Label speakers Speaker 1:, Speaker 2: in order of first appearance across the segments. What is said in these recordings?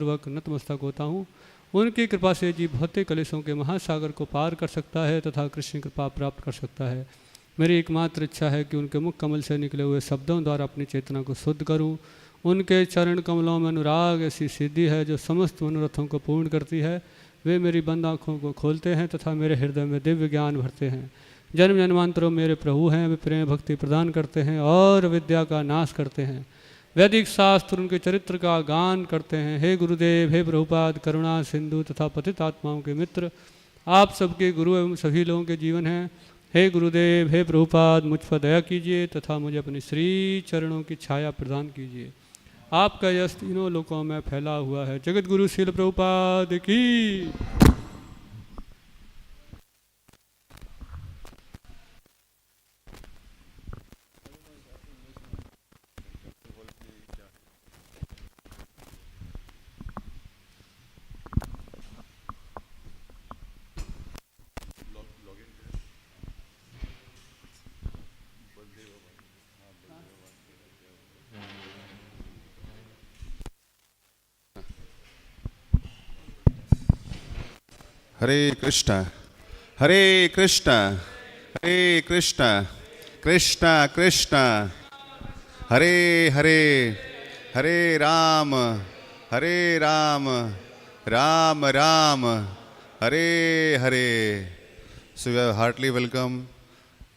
Speaker 1: पूर्वक नतमस्तक होता हूँ। उनकी कृपा से जीव भौतिक कलेशों के महासागर को पार कर सकता है तथा कृष्ण कृपा प्राप्त कर सकता है। मेरी एकमात्र इच्छा है कि उनके मुख कमल से निकले हुए शब्दों द्वारा अपनी चेतना को शुद्ध करूं। उनके चरण कमलों में अनुराग ऐसी सिद्धि है जो समस्त मनोरथों को पूर्ण करती है। वे मेरी बंद आँखों को खोलते हैं तथा मेरे हृदय में दिव्य ज्ञान भरते हैं। जन्म जन्मांतरों मेरे प्रभु हैं, वे प्रेम भक्ति प्रदान करते हैं और विद्या का नाश करते हैं। वैदिक शास्त्र उनके चरित्र का गान करते हैं। हे गुरुदेव, हे प्रभुपाद, करुणा सिंधु तथा पतित आत्माओं के मित्र, आप सबके गुरु एवं सभी लोगों के जीवन हैं। हे गुरुदेव, हे प्रभुपाद, मुझ पर दया कीजिए तथा मुझे अपने श्री चरणों की छाया प्रदान कीजिए। आपका यश तीनों लोकों में फैला हुआ है। जगत गुरु श्रील प्रभुपाद की।
Speaker 2: हरे कृष्ण हरे कृष्ण हरे कृष्ण कृष्ण कृष्ण हरे हरे, हरे Ram Ram Ram Hare Hare. So we are heartily welcome,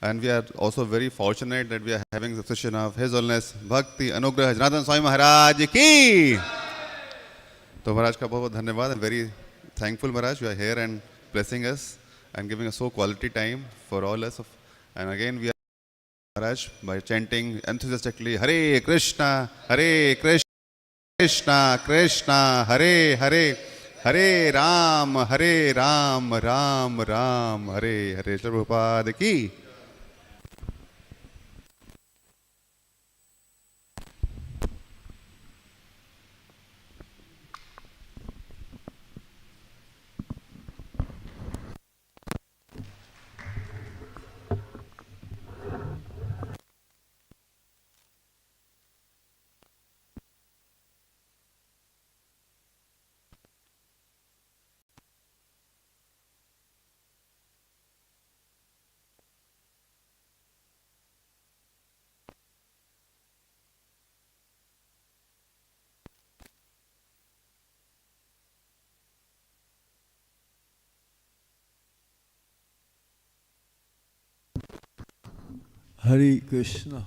Speaker 2: and we are also very fortunate that we are having the session of His Holiness Bhakti Anugraha Janardana Swami Maharaj ki. तो महाराज का बहुत बहुत धन्यवाद. I'm very thankful, Maharaj, you are here and blessing us and giving us so quality time for all us. And again we are, Maharaj, by chanting enthusiastically Hare Krishna Krishna Krishna Hare Hare, Hare Ram Ram Ram Hare Hare. Srila Prabhupada ki.
Speaker 3: Hare Krishna.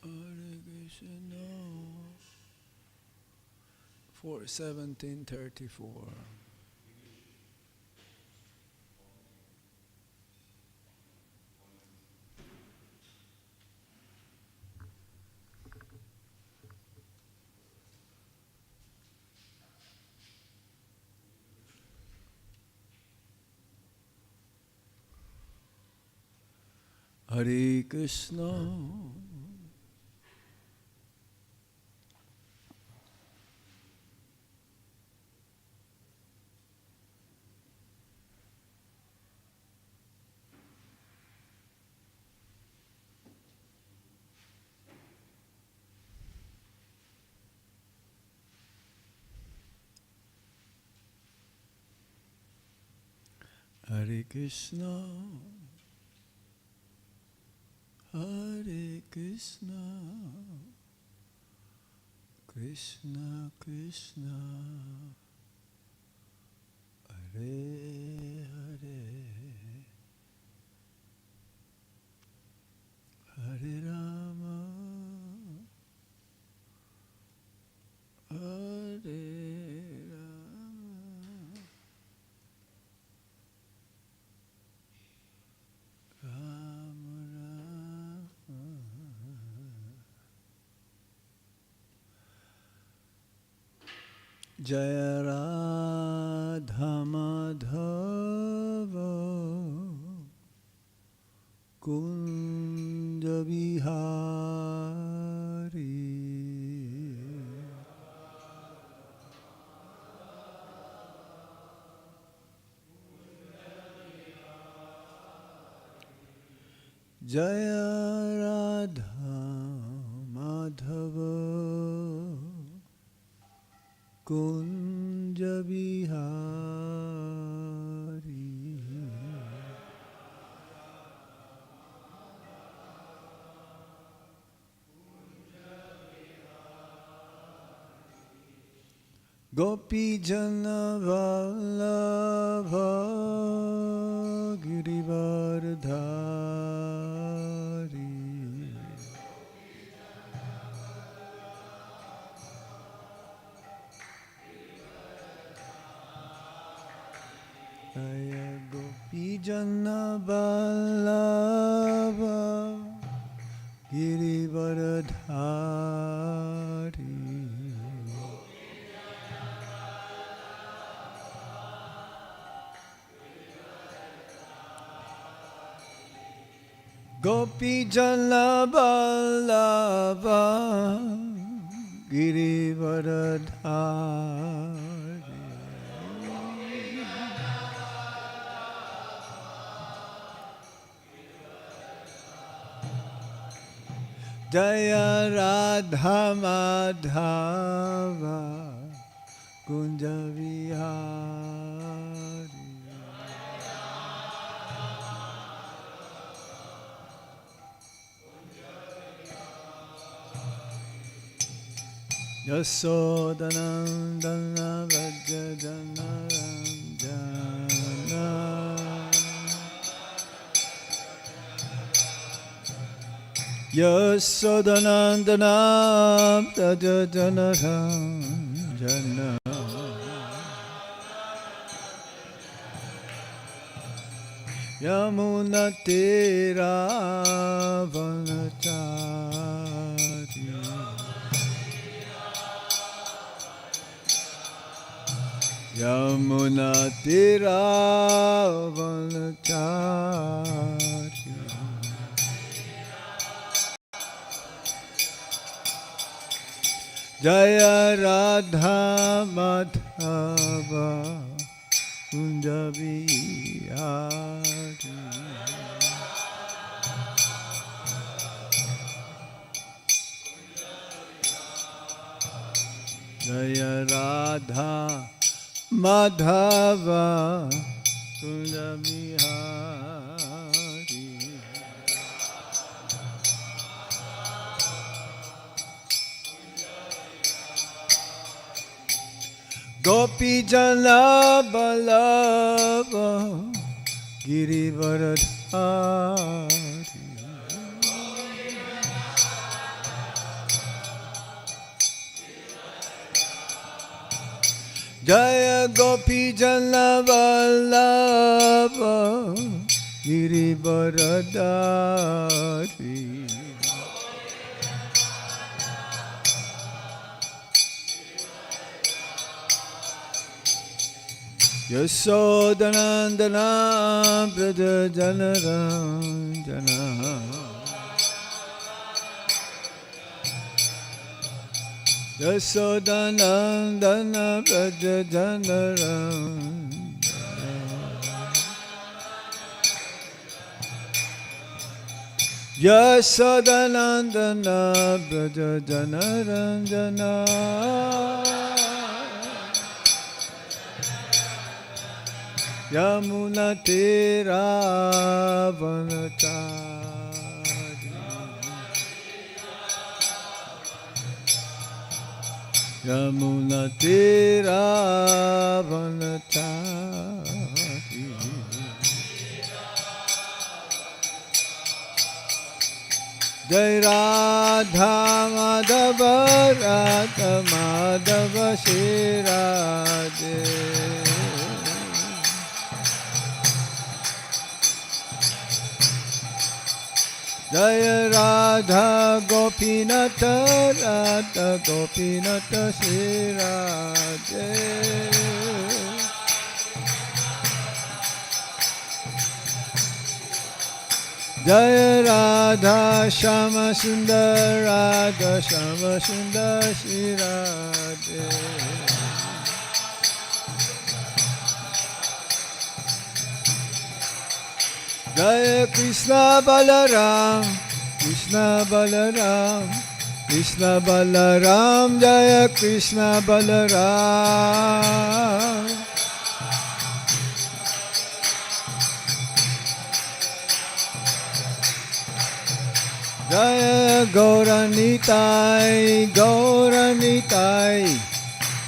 Speaker 3: Hare Krishna. 4:17:34. Hare Krishna. Hare Krishna. Hare Krishna, Krishna Krishna, Hare Hare, Hare Rama, Hare Jaya Radha Madhava Kunda Vihari Jaya Radha Madhava Kunja Bihari Gopi Jana Vallabha Girivardhari Jaya Gopi Jana Vallabha Girivardhari Gopi Jana Vallabha Girivardhari Jaya Radha Madhava Kunja Vihari Yasodanandana Vraja Janardana Yasodanandana Vraja Janardana Yamuna Tera Vanachari Yamuna Tera Vanachari Jaya Radha Madhava Kunja Bihari Jaya Radha Madhava Kunja Bihari Gopi Jana Vallabha Girivardhari Jaya Gopi Jana Vallabha Girivardhari Yasodanandana Vraja Janardana Yasodanandana Vraja Janardana Yasodanandana Vraja Janardana Yamuna Tera Vanachari Yamuna Tera Vanachari Jai Radha Madhava Radha Madhava Shri Radhe Jaya Radha Gopinatha Radha Gopinatha Shri Radhe Jaya Radha Shama Sundar Radha Shama Sundar Shri Radhe Jaya Krishna Balaram, Krishna Balaram, Krishna Balaram, Jaya Krishna Balaram. Jaya Gauranitai, Gauranitai,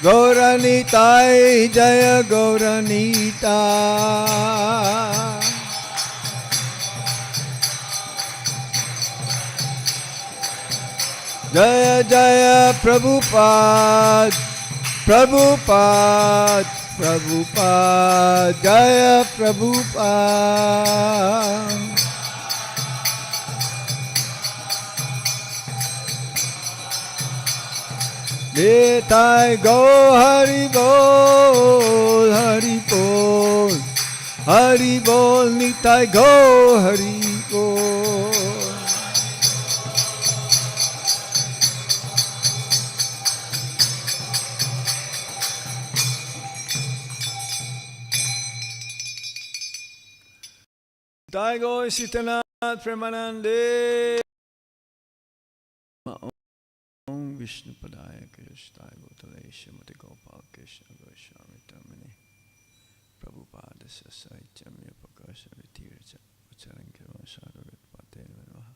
Speaker 3: Gauranitai, Jaya Gauranitai. Jaya Jaya Prabhupada, Prabhupada, Prabhupada, Jaya Prabhupada. Nitai go Hari Bol, Hari Bol, Hari Bol, Nitai go Hari Bol. Nitai go Sitanath Premanande. Om Vishnu Padaya Krishna Bhutale Shrimati Gopal Krishna Goswami Tamini Prabhupada Sasaityamya Pakasha Vitircha Ucharankiva Shagagat Pate Vanaha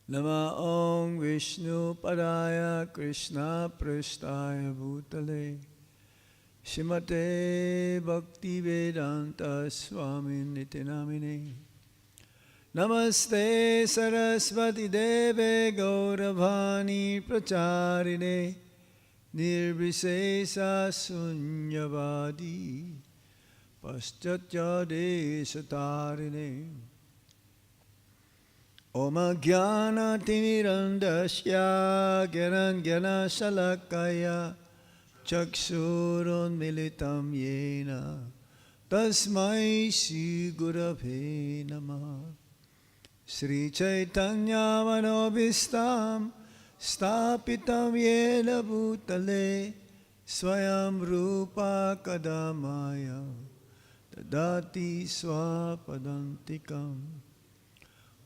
Speaker 3: Nama Om Vishnu Padaya Krishna Prasthaya Bhutale Shrimate Bhakti Vedanta Swami Nitinamine Namaste Saraswati Deve Gauravani Pracharine Nirvisesa Sunyavadi Paschatya Desatarine Om Jnana Timirandasya Gyanan Gyana Shalakaya Chakshurun Militam Yena Tasmai Shri Gurave Namah Sri Chaitanya Manobhistam Stapitam Yena Bhutale Swayam Rupa Kadamaya Tadati Swapadantikam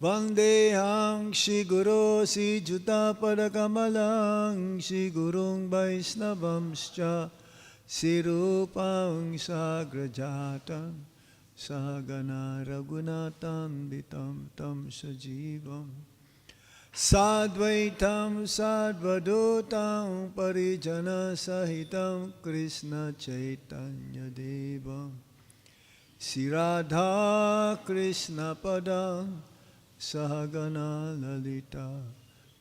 Speaker 3: Vandeham Shri Guru Sri Juta Padakamalang Shri Gurung Vaisnavamscha Sri Rupam Sagrajatan Sagana Raghunathan Vitam Tam Sajivam Sadvaitam Sadvadutam Parijana Sahitam Krishna Chaitanya Devam Sri Radha Krishna Padam Sahagana Lalita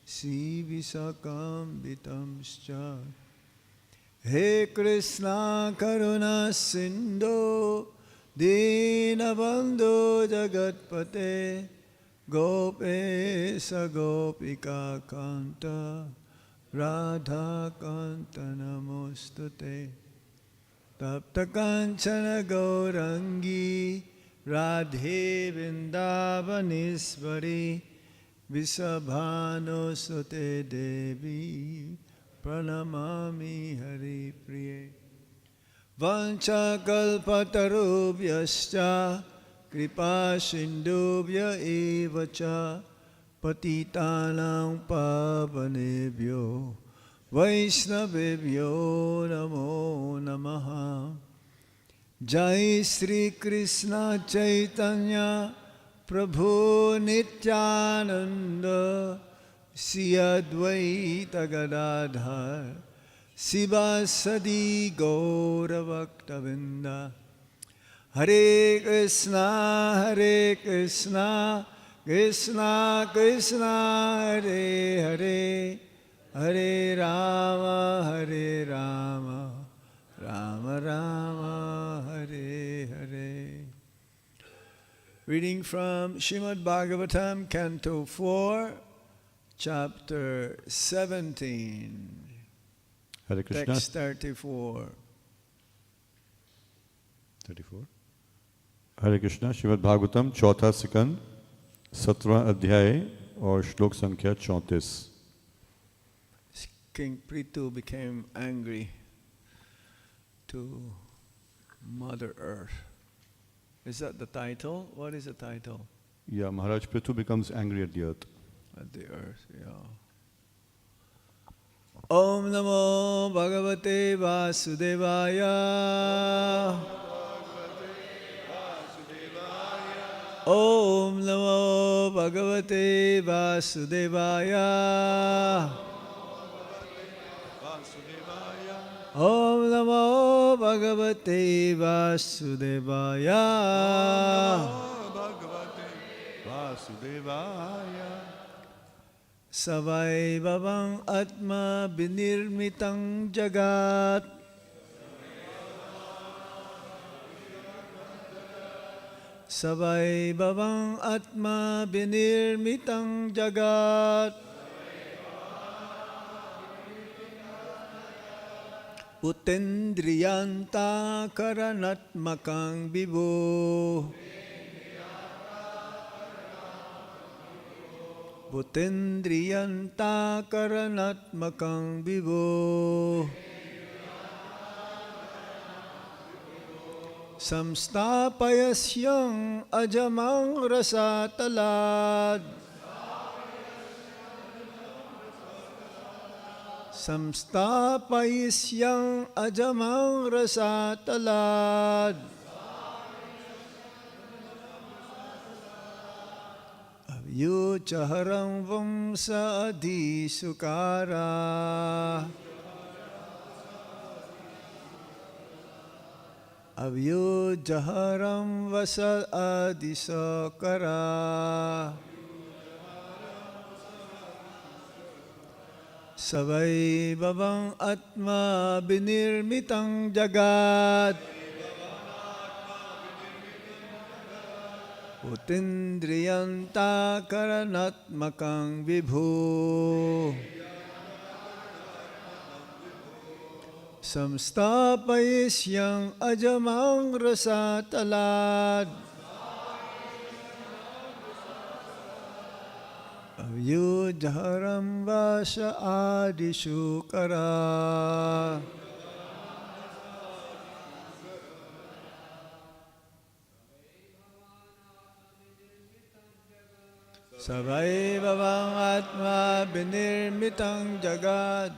Speaker 3: Sri Visakam Vitamscha He Krishna Karuna Sindhu Dinabandhu Jagatpate Gopesa Gopika Kanta Radha Kanta Namostute Tapta Kanchana Gaurangi Radhe Vindavanisvari Visabhano Sute Devi Pranamami Hari Priye Vancha kalpatarubhyascha kripa sindubhya evacha patitanam pavanebhyo vaishnavebhyo namo namaha Jai Sri Krishna Chaitanya Prabhu Nityananda Sri Advaita Gadadhar Sivasadi Gauravaktavinda Hare Krishna Hare Krishna Krishna Krishna Hare Hare Hare Rama Rama Rama Hare Hare. Reading from Srimad-Bhagavatam, Canto 4, Chapter 17.
Speaker 4: Hare Krishna.
Speaker 3: Text 34.
Speaker 4: 34. हरे कृष्णा श्रीमद् भागवतम चौथा स्कंद 17वां अध्याय और श्लोक संख्या 34.
Speaker 3: King Prithu became angry to Mother Earth. Is that the title? What is the title?
Speaker 4: Yeah, Maharaj Prithu becomes angry at the earth.
Speaker 3: At the earth, yeah. Om Namo Bhagavate Vasudevaya. Om Namo Bhagavate Vasudevaya. Om Namo Bhagavate Vasudevaya. Savai Bhavang Atma Binirmitang Jagat. Savai Bhavang Atma Binirmitang Jagat. Utendriyanta Karanatmakang Vibhu. Bhutendriyanta Karanatmakang Vibhu. Samstapayasyang ajamang rasatalad. Samstapayasyang ajamang rasatalad. Yuchaharam vamsa adhisukara. Avyujaharam vasa adhisukara. Savai bhavang atma binirmitang jagat. Utindriyanta karanatmakang vibhu. Samstapayisyang ajamang rasatalad. Avyujaharam vasa adhisukara. Savai bhavang atma binirmitang jagat.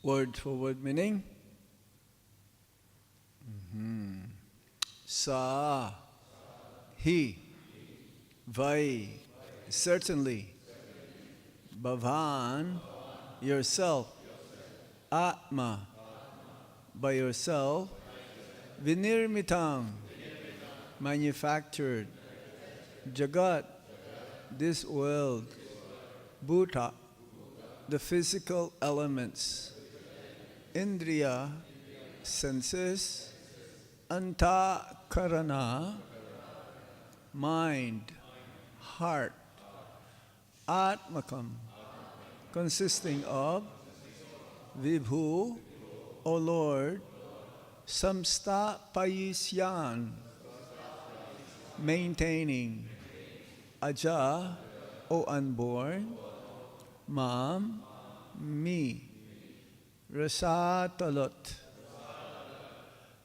Speaker 3: Word for word meaning. Sa, he, vai, certainly. Bhavan, yourself. Atma, by yourself. Vinirmitang, manufactured. Jagat, this world. Bhuta, the physical elements. Indriya, senses. Anta karana, mind, heart. Atmakam, consisting of Vibhu, O Lord. samsta payisyan, maintaining, aja, O unborn, mam, me, rasatalot,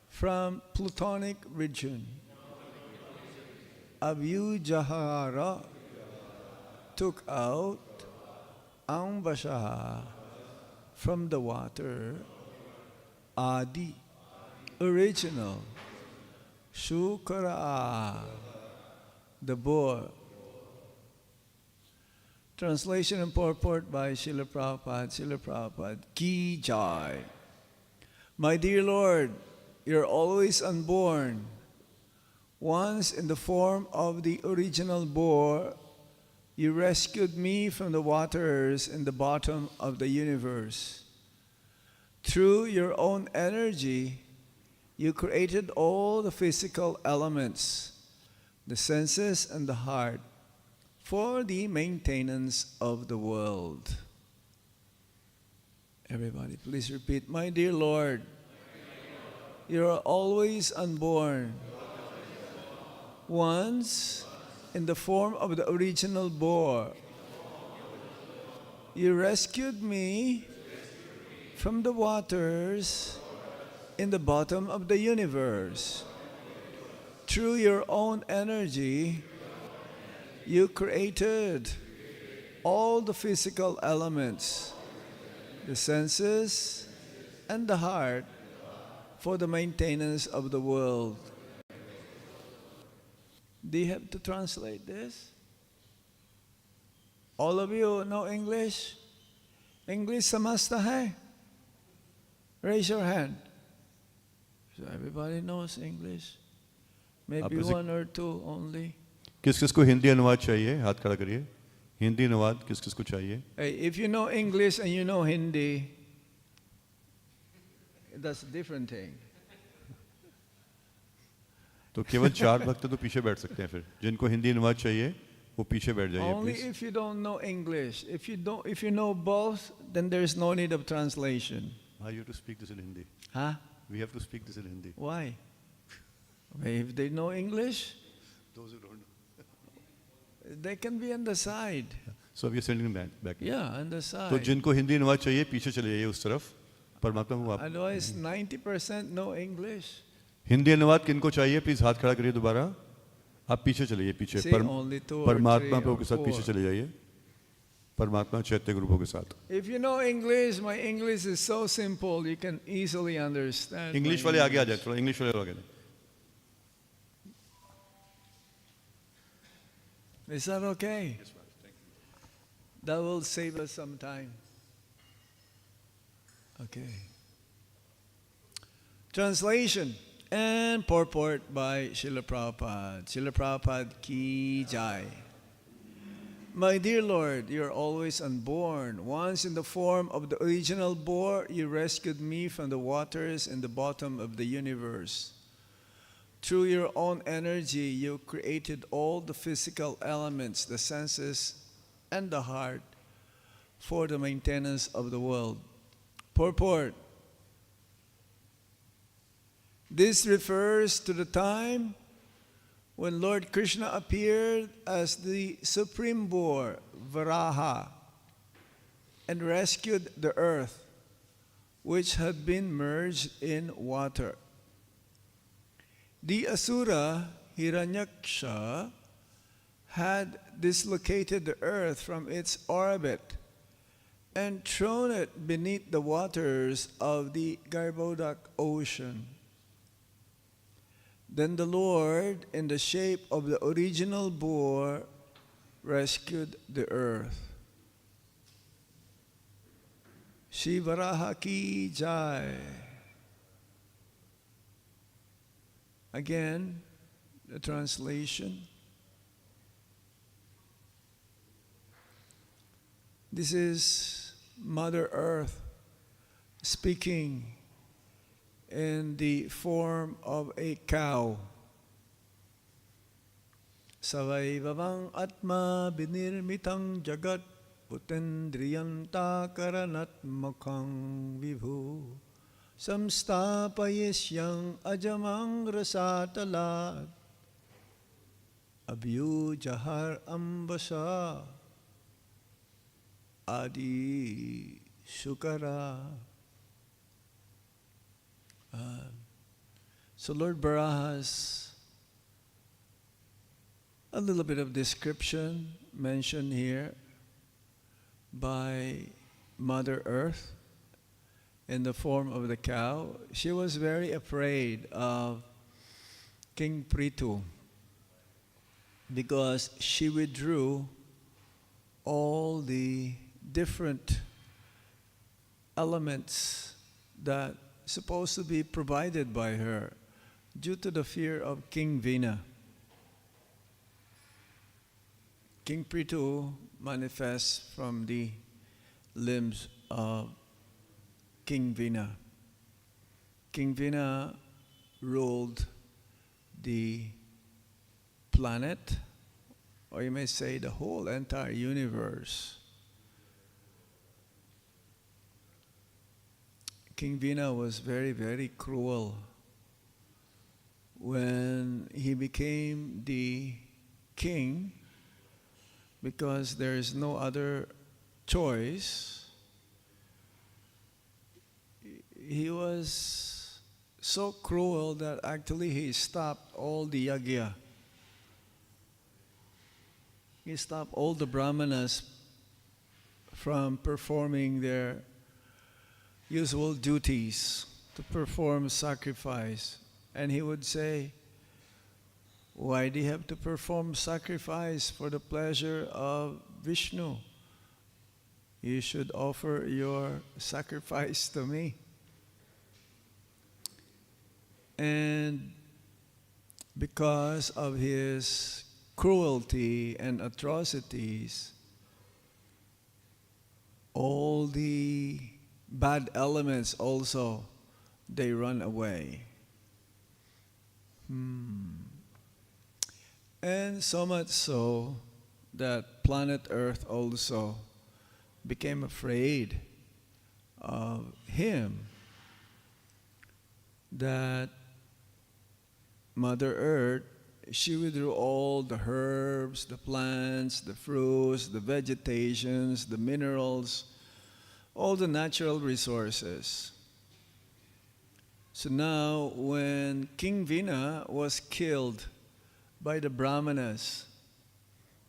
Speaker 3: from Plutonic region, Avyujahara, took out Ambasha from the water, Adi, original, Shukara, the boar. Translation and purport by Srila Prabhupada. Srila Prabhupada Ki Jai. My dear Lord, you're always unborn. Once in the form of the original boar, you rescued me from the waters in the bottom of the universe. Through your own energy, you created all the physical elements, the senses and the heart, for the maintenance of the world. Everybody, please repeat. My dear Lord, you are always unborn. Once, in the form of the original boar, you rescued me from the waters in the bottom of the universe. Through your own energy, you created all the physical elements, the senses, and the heart for the maintenance of the world. Do you have to translate this? All of you know English? English samasta hai? Raise your hand. So everybody knows English. Maybe one or two only.
Speaker 4: किस किस को हिंदी अनुवाद चाहिए? हाथ खड़ा करिए. हिंदी अनुवाद किस किस को चाहिए?
Speaker 3: Hey, if you know English and you know Hindi, that's a different thing.
Speaker 4: तो केवल 4 भक्त तो पीछे बैठ सकते हैं फिर. जिनको हिंदी अनुवाद चाहिए वो पीछे बैठ जाइए
Speaker 3: Only
Speaker 4: please.
Speaker 3: if you don't know English. If you know both, then there is no need of translation.
Speaker 4: You have to speak this in Hindi.
Speaker 3: Huh?
Speaker 4: We have to speak this in Hindi.
Speaker 3: Why? If they know English,
Speaker 4: Those who don't know.
Speaker 3: they can be on the side.
Speaker 4: So we are sending them back.
Speaker 3: Yeah, on the side.
Speaker 4: तो जिनको हिंदी अनुवाद चाहिए पीछे चले जाइए उस तरफ. परमात्मा को आप.
Speaker 3: Otherwise, 90% know English.
Speaker 4: हिंदी अनुवाद किनको चाहिए प्लीज हाथ खड़ा करिए दोबारा. आप पीछे चले जाइए पीछे.
Speaker 3: See, only 2 or 3
Speaker 4: परमात्मा प्रभु
Speaker 3: or
Speaker 4: के साथ
Speaker 3: 4.
Speaker 4: पीछे चले जाइए. परमात्मा चैत्य ग्रुपों के साथ.
Speaker 3: If you know English, my English is so simple, you can easily understand.
Speaker 4: English
Speaker 3: my
Speaker 4: वाले आगे आ जाए.
Speaker 3: English.
Speaker 4: थोड़ा इंग्लिश वाले आगे.
Speaker 3: Is that okay?
Speaker 4: Yes, Maharaj. Thank you.
Speaker 3: That will save us some time. Okay. Translation and purport by Srila Prabhupada. Srila Prabhupada Ki Jai. My dear Lord, you are always unborn. Once in the form of the original boar, you rescued me from the waters in the bottom of the universe. Through your own energy, you created all the physical elements, the senses, and the heart for the maintenance of the world. Purport. This refers to the time when Lord Krishna appeared as the Supreme Boar, Varaha, and rescued the earth, which had been merged in water. The Asura, Hiranyaksha, had dislocated the earth from its orbit and thrown it beneath the waters of the Garbhodak ocean. Then the Lord, in the shape of the original boar, rescued the earth. Shri Varaha Ki Jai. Again, the translation. This is Mother Earth speaking in the form of a cow. Savaivavang atma binirmitang jagat putendriyanta karanatmakang vibhu samstapayisyang ajamang rasatalat abhyujahar ambasa adi sukara. So Lord Varaha's a little bit of description mentioned here by Mother Earth in the form of the cow. She was very afraid of King Prithu because she withdrew all the different elements that supposed to be provided by her due to the fear of King Vina. King Prithu manifests from the limbs of King Vina. King Vina ruled the planet, or you may say the whole entire universe. King Vina was very, very cruel. When he became the king, because there is no other choice, he was so cruel that actually he stopped all the yagya. He stopped all the brahmanas from performing their usual duties to perform sacrifice. And he would say, why do you have to perform sacrifice for the pleasure of Vishnu? You should offer your sacrifice to me. And because of his cruelty and atrocities, all the bad elements also, they run away. And so much so that planet Earth also became afraid of him, that Mother Earth, she withdrew all the herbs, the plants, the fruits, the vegetations, the minerals, all the natural resources. So now when King Vina was killed by the brahmanas,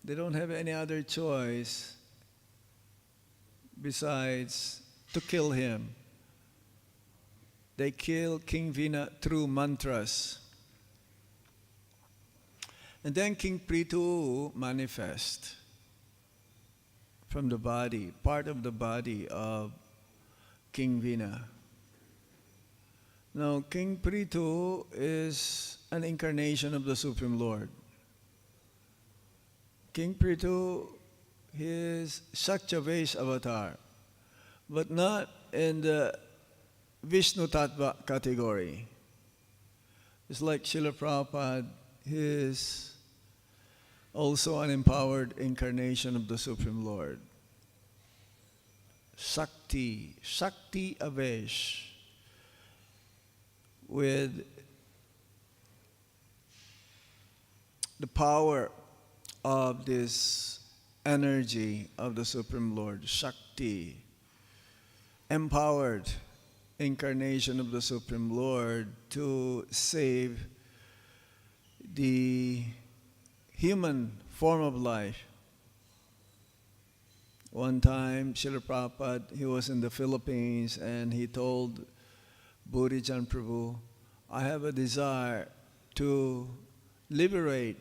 Speaker 3: they don't have any other choice besides to kill him. They kill King Vina through mantras. And then King Prithu manifest from the body, part of the body of King Vina. Now, King Prithu is an incarnation of the Supreme Lord. King Prithu, he is Shakchavesh avatar, but not in the Vishnu Tattva category. It's like Srila Prabhupada, he is also an empowered incarnation of the Supreme Lord. Shakti Avesh, with the power of this energy of the Supreme Lord, Shakti, empowered incarnation of the Supreme Lord to save the human form of life. One time, Srila Prabhupada, he was in the Philippines and he told Burijan Prabhu, I have a desire to liberate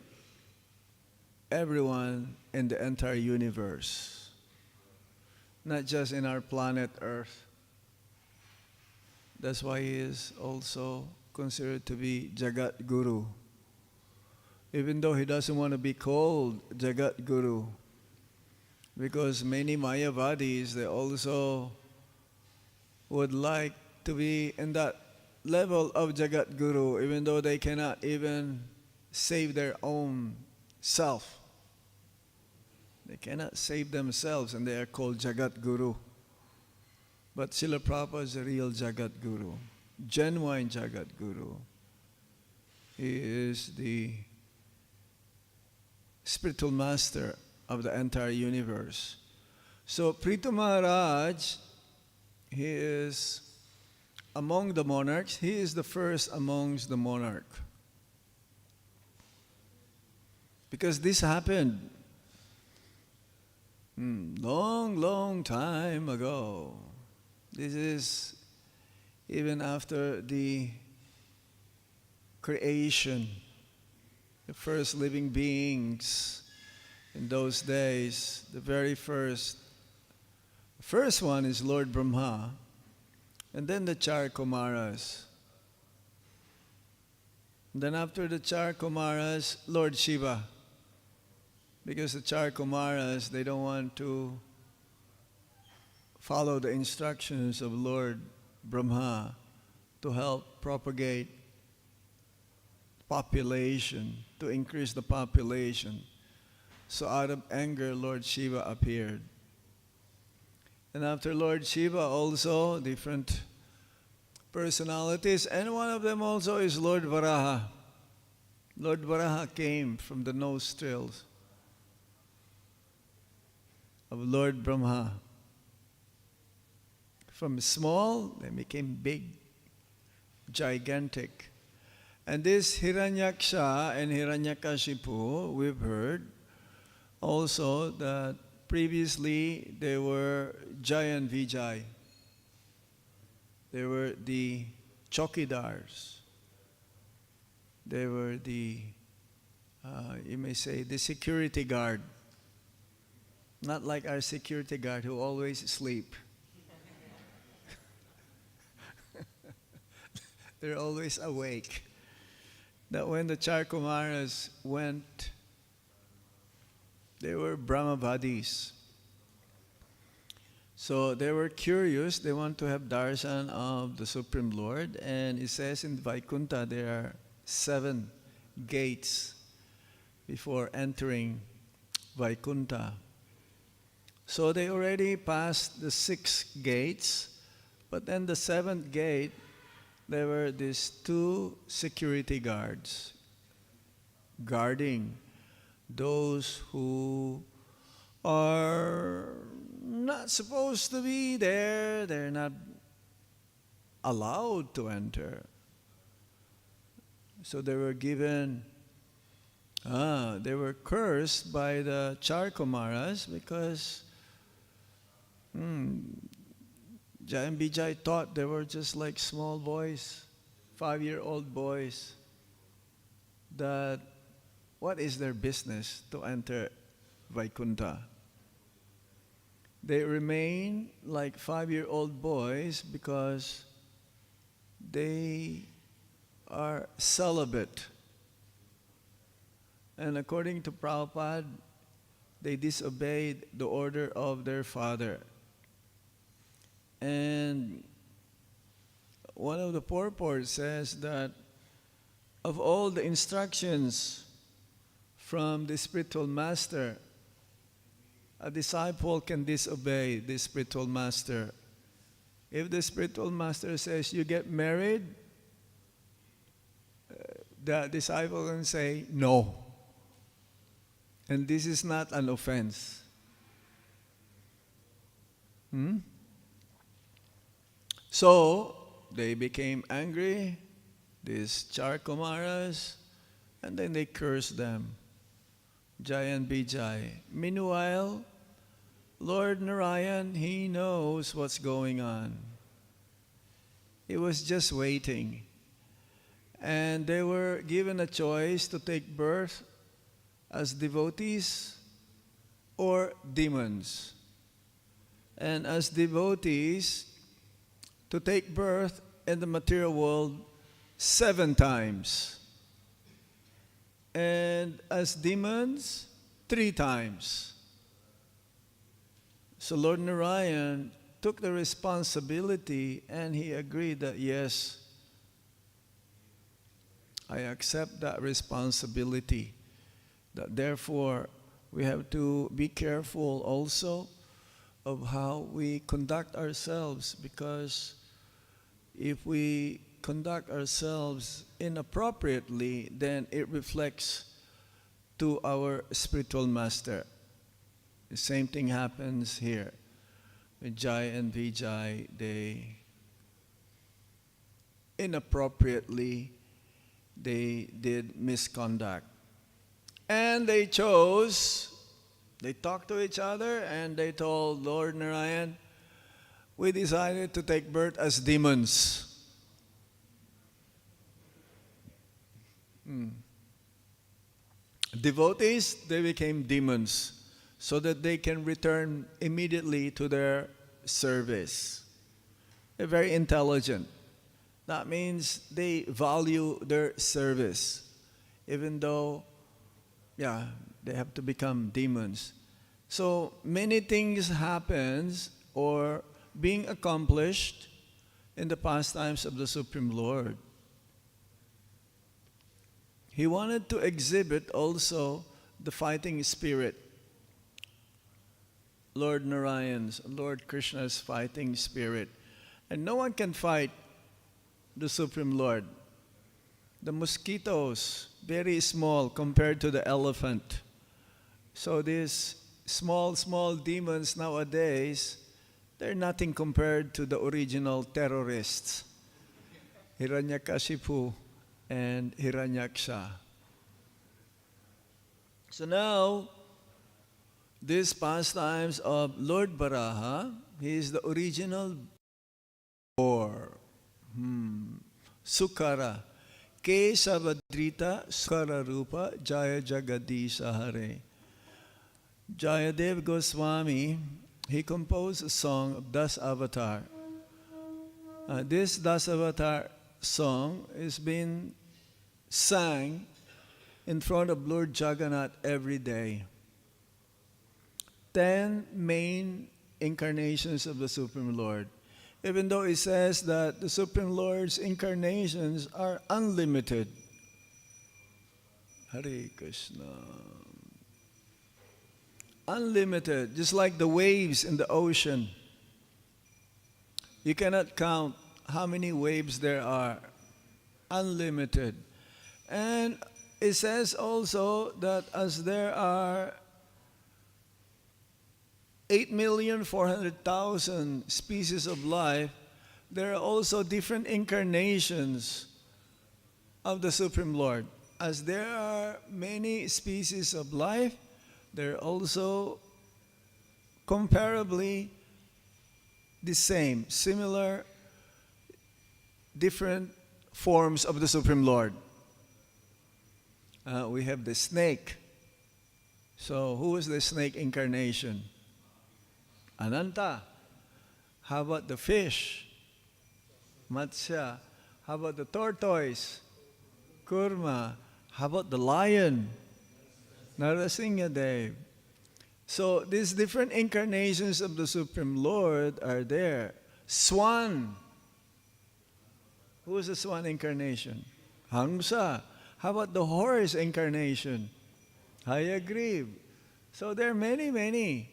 Speaker 3: everyone in the entire universe, not just in our planet Earth. That's why he is also considered to be Jagat Guru. Even though he doesn't want to be called Jagat Guru, because many Mayavadis, they also would like to be in that level of Jagat Guru, even though they cannot even save their own self. They cannot save themselves and they are called Jagat Guru. But Srila Prabhupada is a real Jagat Guru. genuine Jagat Guru. He is the spiritual master of the entire universe. So Prithu Maharaj, he is among the monarchs. He is the first amongst the monarch. Because this happened long time ago. This is even after the creation, the first living beings in those days. The very first one is Lord Brahma, and then the Char Kumaras. And then after the Char Kumaras, Lord Shiva. Because the Char Kumaras, they don't want to follow the instructions of Lord Brahma to help propagate population, to increase the population. So out of anger, Lord Shiva appeared. And after Lord Shiva also, different personalities, and one of them also is Lord Varaha. Lord Varaha came from the nostrils of Lord Brahma. From small, they became big, gigantic. And this Hiranyaksha and Hiranyakashipu, we've heard also that previously they were Jai and Vijay. They were the chokidars. They were the, you may say, the security guard. Not like our security guard who always sleep. They're always awake. That when the Char Kumaras went, they were Brahmavadis. So they were curious. They want to have darshan of the Supreme Lord. And it says in Vaikuntha there are 7 gates before entering Vaikuntha. So they already passed the 6 gates. But then the 7th gate, there were these 2 security guards guarding those who are not supposed to be there. They're not allowed to enter. So they were given, they were cursed by the Char Kumaras because Jai and Vijay thought they were just like small boys, 5-year-old boys, that what is their business to enter Vaikuntha? They remain like 5-year-old boys because they are celibate. And according to Prabhupada, they disobeyed the order of their father. And one of the purports says that of all the instructions from the spiritual master, a disciple can disobey the spiritual master. If the spiritual master says you get married, the disciple can say no. And this is not an offense. So they became angry, these Char Kumaras, and then they cursed them, Jai and Vijay. Meanwhile, Lord Narayan, he knows what's going on. He was just waiting. And they were given a choice to take birth as devotees or demons. And as devotees, to take birth in the material world 7 times. And as demons, 3 times. So Lord Narayan took the responsibility and he agreed that yes, I accept that responsibility. That therefore we have to be careful also of how we conduct ourselves, because if we conduct ourselves inappropriately, then it reflects to our spiritual master. The same thing happens here. With Jai and Vijay, they inappropriately did misconduct. And they talked to each other and they told Lord Narayan, we decided to take birth as demons. Devotees, they became demons so that they can return immediately to their service. They're very intelligent. That means they value their service, even though, they have to become demons. So many things happens or being accomplished in the pastimes of the Supreme Lord. He wanted to exhibit also the fighting spirit. Lord Narayan's, Lord Krishna's fighting spirit. And no one can fight the Supreme Lord. The mosquitoes, very small compared to the elephant. So these small demons nowadays, they're nothing compared to the original terrorists. Hiranyakashipu and Hiranyaksha. So now, these pastimes of Lord Varaha, he is the original boar. Sukara. Kesavadrita Sukara Rupa Jaya Jagadisha Hare. Jayadev Goswami, he composed a song of Das Avatar. This Das Avatar song is being sang in front of Lord Jagannath every day. 10 main incarnations of the Supreme Lord. Even though it says that the Supreme Lord's incarnations are unlimited. Hare Krishna. Unlimited, just like the waves in the ocean. You cannot count how many waves there are. Unlimited. And it says also that as there are 8,400,000 species of life, there are also different incarnations of the Supreme Lord. As there are many species of life, there are also comparably the same, similar, different forms of the Supreme Lord. We have the snake. So who is the snake incarnation? Ananta. How about the fish? Matsya. How about the tortoise? Kurma. How about the lion? Narasimhadev. So these different incarnations of the Supreme Lord are there. Swan. Who is the swan incarnation? Hamsa. How about the horse incarnation? Hayagriv. So there are many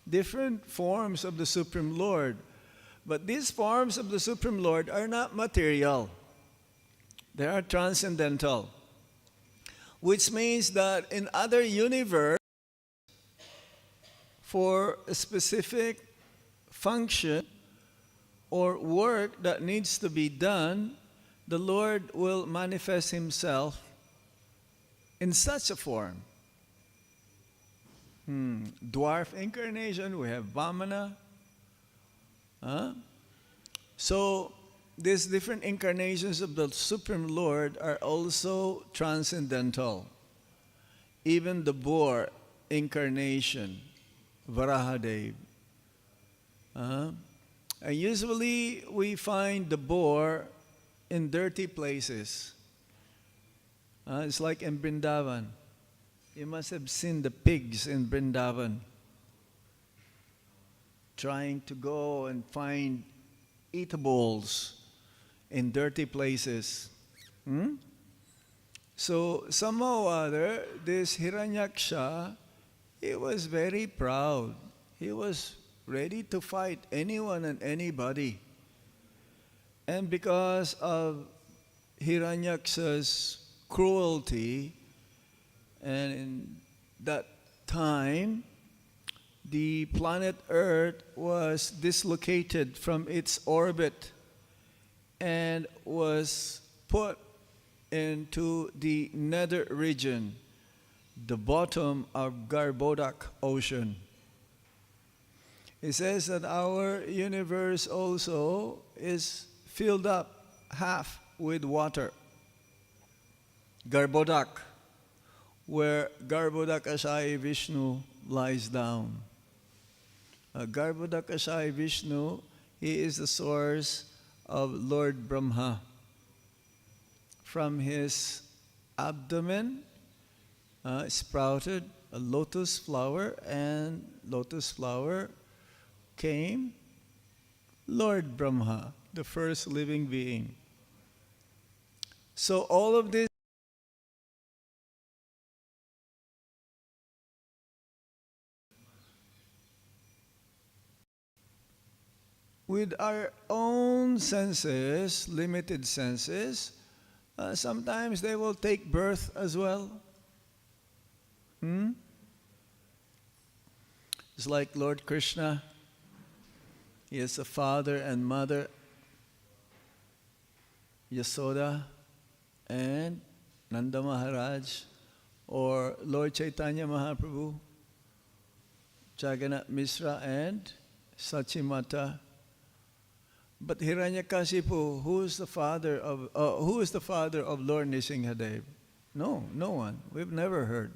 Speaker 3: different forms of the Supreme Lord. But these forms of the Supreme Lord are not material. They are transcendental. Which means that in other universe, for a specific function or work that needs to be done, the Lord will manifest Himself in such a form. Dwarf incarnation, we have Vamana. So, these different incarnations of the Supreme Lord are also transcendental. Even the boar incarnation, Varahadev. And usually we find the boar in dirty places. It's like in Vrindavan. You must have seen the pigs in Vrindavan trying to go and find eatables in dirty places. So somehow or other, this Hiranyaksha, he was very proud. He was ready to fight anyone and anybody. And because of Hiranyaksha's cruelty, and in that time, the planet Earth was dislocated from its orbit and was put into the nether region, the bottom of Garbhodak Ocean. It says that our universe also is filled up half with water. Garbhodak, where Garbhodak Asai Vishnu lies down. Garbhodak Asai Vishnu, he is the source of Lord Brahma. From his abdomen sprouted a lotus flower, and lotus flower came Lord Brahma, the first living being. So all of this with our own senses, limited senses, sometimes they will take birth as well. It's like Lord Krishna. He is a father and mother, Yasoda and Nanda Maharaj, or Lord Chaitanya Mahaprabhu, Jagannath Mishra and Sachimata. But Hiranyakashipu, who is the father of Lord Nrsimhadev? No one. We've never heard.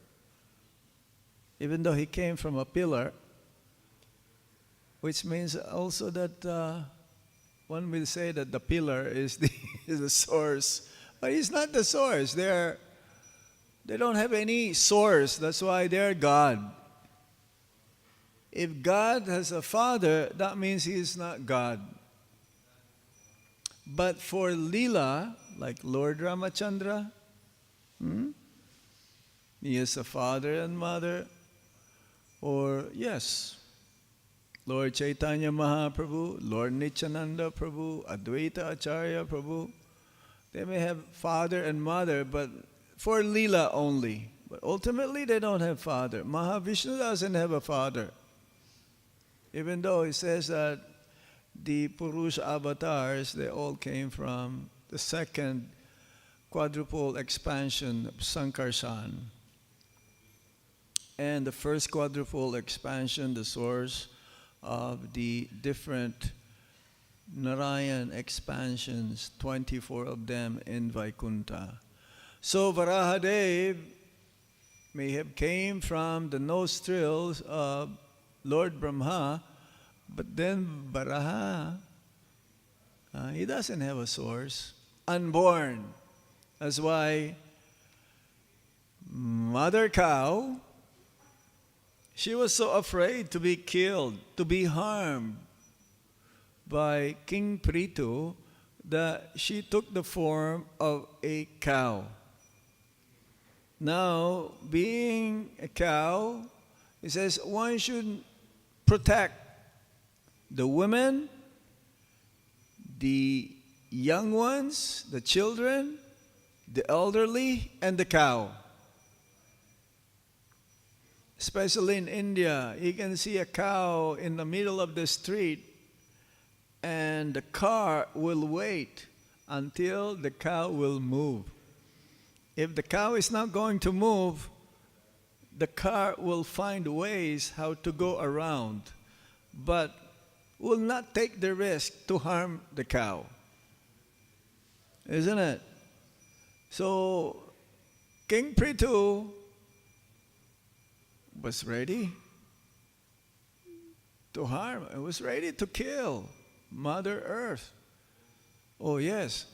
Speaker 3: Even though he came from a pillar, which means also that one will say that the pillar is the source. But he's not the source. They don't have any source. That's why they're God. If God has a father, that means he is not God. But for Leela, like Lord Ramachandra, he is a father and mother. Or yes, Lord Chaitanya Mahaprabhu, Lord Nityananda Prabhu, Advaita Acharya Prabhu, they may have father and mother, but for Leela only. But ultimately they don't have father. Mahavishnu doesn't have a father. Even though he says that the Purusha avatars, they all came from the second quadruple expansion of Sankarshan. And the first quadruple expansion, the source of the different Narayan expansions, 24 of them in Vaikuntha. So Varahadev may have came from the nostrils of Lord Brahma, but then Varaha, he doesn't have a source. Unborn. That's why Mother Cow, she was so afraid to be killed, to be harmed by King Prithu, that she took the form of a cow. Now, being a cow, it says one should protect the women, the young ones, the children, the elderly, and the cow. Especially in India, you can see a cow in the middle of the street, and the car will wait until the cow will move. If the cow is not going to move, the car will find ways how to go around, but will not take the risk to harm the cow. Isn't it? So, King Prithu was ready to harm, was ready to kill Mother Earth. Oh yes,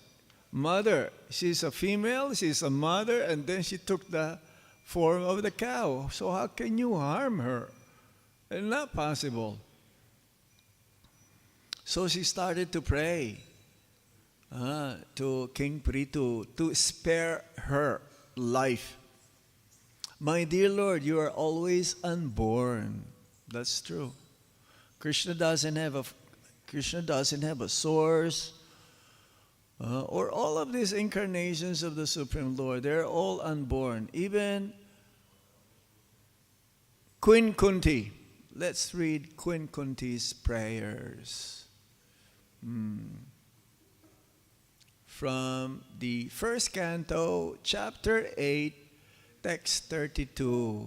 Speaker 3: mother, she's a female, she's a mother, and then she took the form of the cow. So how can you harm her? It's not possible. So she started to pray to King Prithu to spare her life. My dear Lord, you are always unborn. That's true. Krishna doesn't have a source. or all of these incarnations of the Supreme Lord, they're all unborn. Even Queen Kunti. Let's read Queen Kunti's prayers. From the first canto, chapter 8, text 32.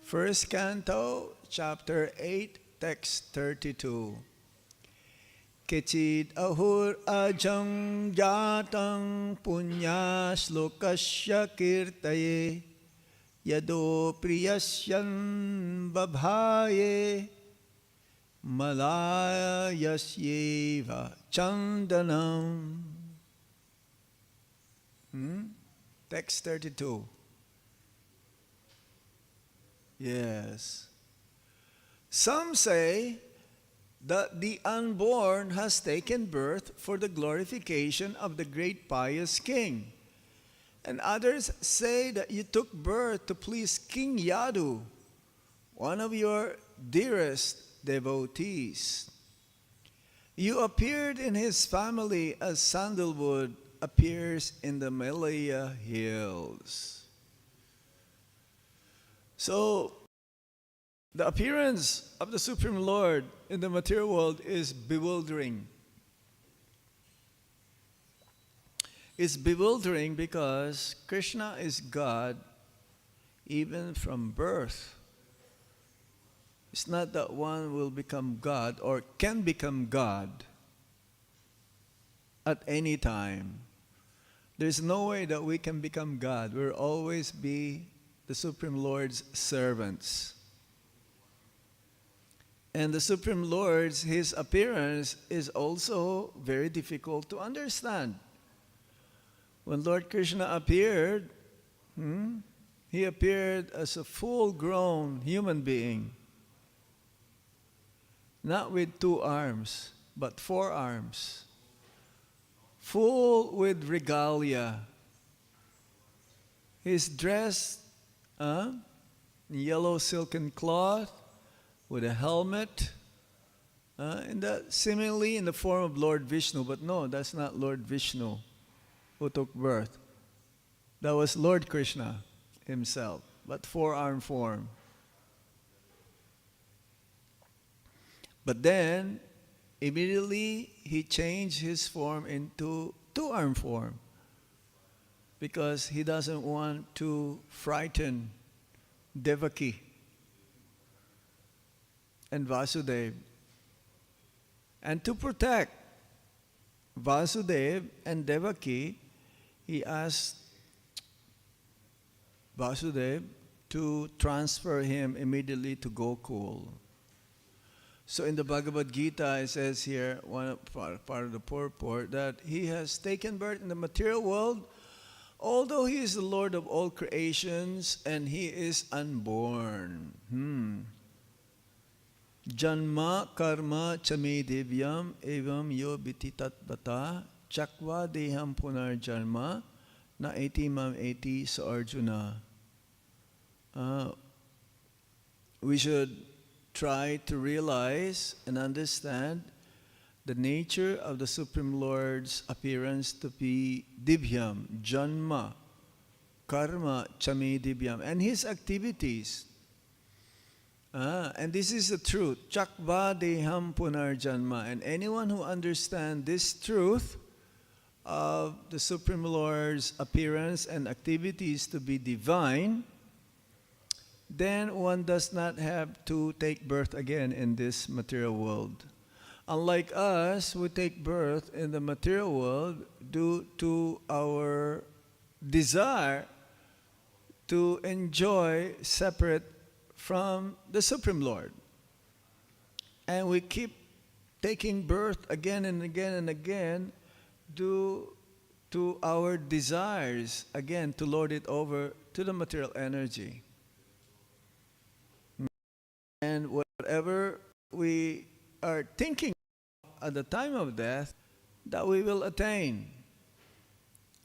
Speaker 3: First canto, chapter 8, text 32. Kechid ahur ajam jatang punya slokasya kirtaye yado priyasyan babhaye malayasyeva chandanam. Text 32. Yes. Some say that the unborn has taken birth for the glorification of the great pious king. And others say that you took birth to please King Yadu, one of your dearest devotees. You appeared in his family as sandalwood appears in the Malaya hills. So, the appearance of the Supreme Lord in the material world is bewildering. It's bewildering because Krishna is God even from birth. It's not that one will become God or can become God at any time. There's no way that we can become God. We'll always be the Supreme Lord's servants. And the Supreme Lord's, his appearance is also very difficult to understand. When Lord Krishna appeared, he appeared as a full-grown human being. Not with 2 arms, but 4 arms. Full with regalia. He's dressed in yellow silken cloth, with a helmet, seemingly in the form of Lord Vishnu. But no, that's not Lord Vishnu who took birth. That was Lord Krishna himself, but 4-arm form. But then, immediately, he changed his form into 2-arm form because he doesn't want to frighten Devaki and Vasudeva. And to protect Vasudeva and Devaki, he asked Vasudeva to transfer him immediately to Gokul. So in the Bhagavad Gita, it says here, one part of the purport, that he has taken birth in the material world, although he is the Lord of all creations and he is unborn. Janma karma chame devyam evam yo biti tatbata chakva deham punar janma na eti mam eti sa Arjuna. We should try to realize and understand the nature of the Supreme Lord's appearance to be Divyam, Janma, Karma, Chame Divyam, and his activities. And this is the truth. Chakva deham punar janma. And anyone who understands this truth of the Supreme Lord's appearance and activities to be divine, then one does not have to take birth again in this material world. Unlike us, we take birth in the material world due to our desire to enjoy separate from the Supreme Lord. And we keep taking birth again and again and again due to our desires, again, to lord it over to the material energy. And whatever we are thinking at the time of death, that we will attain.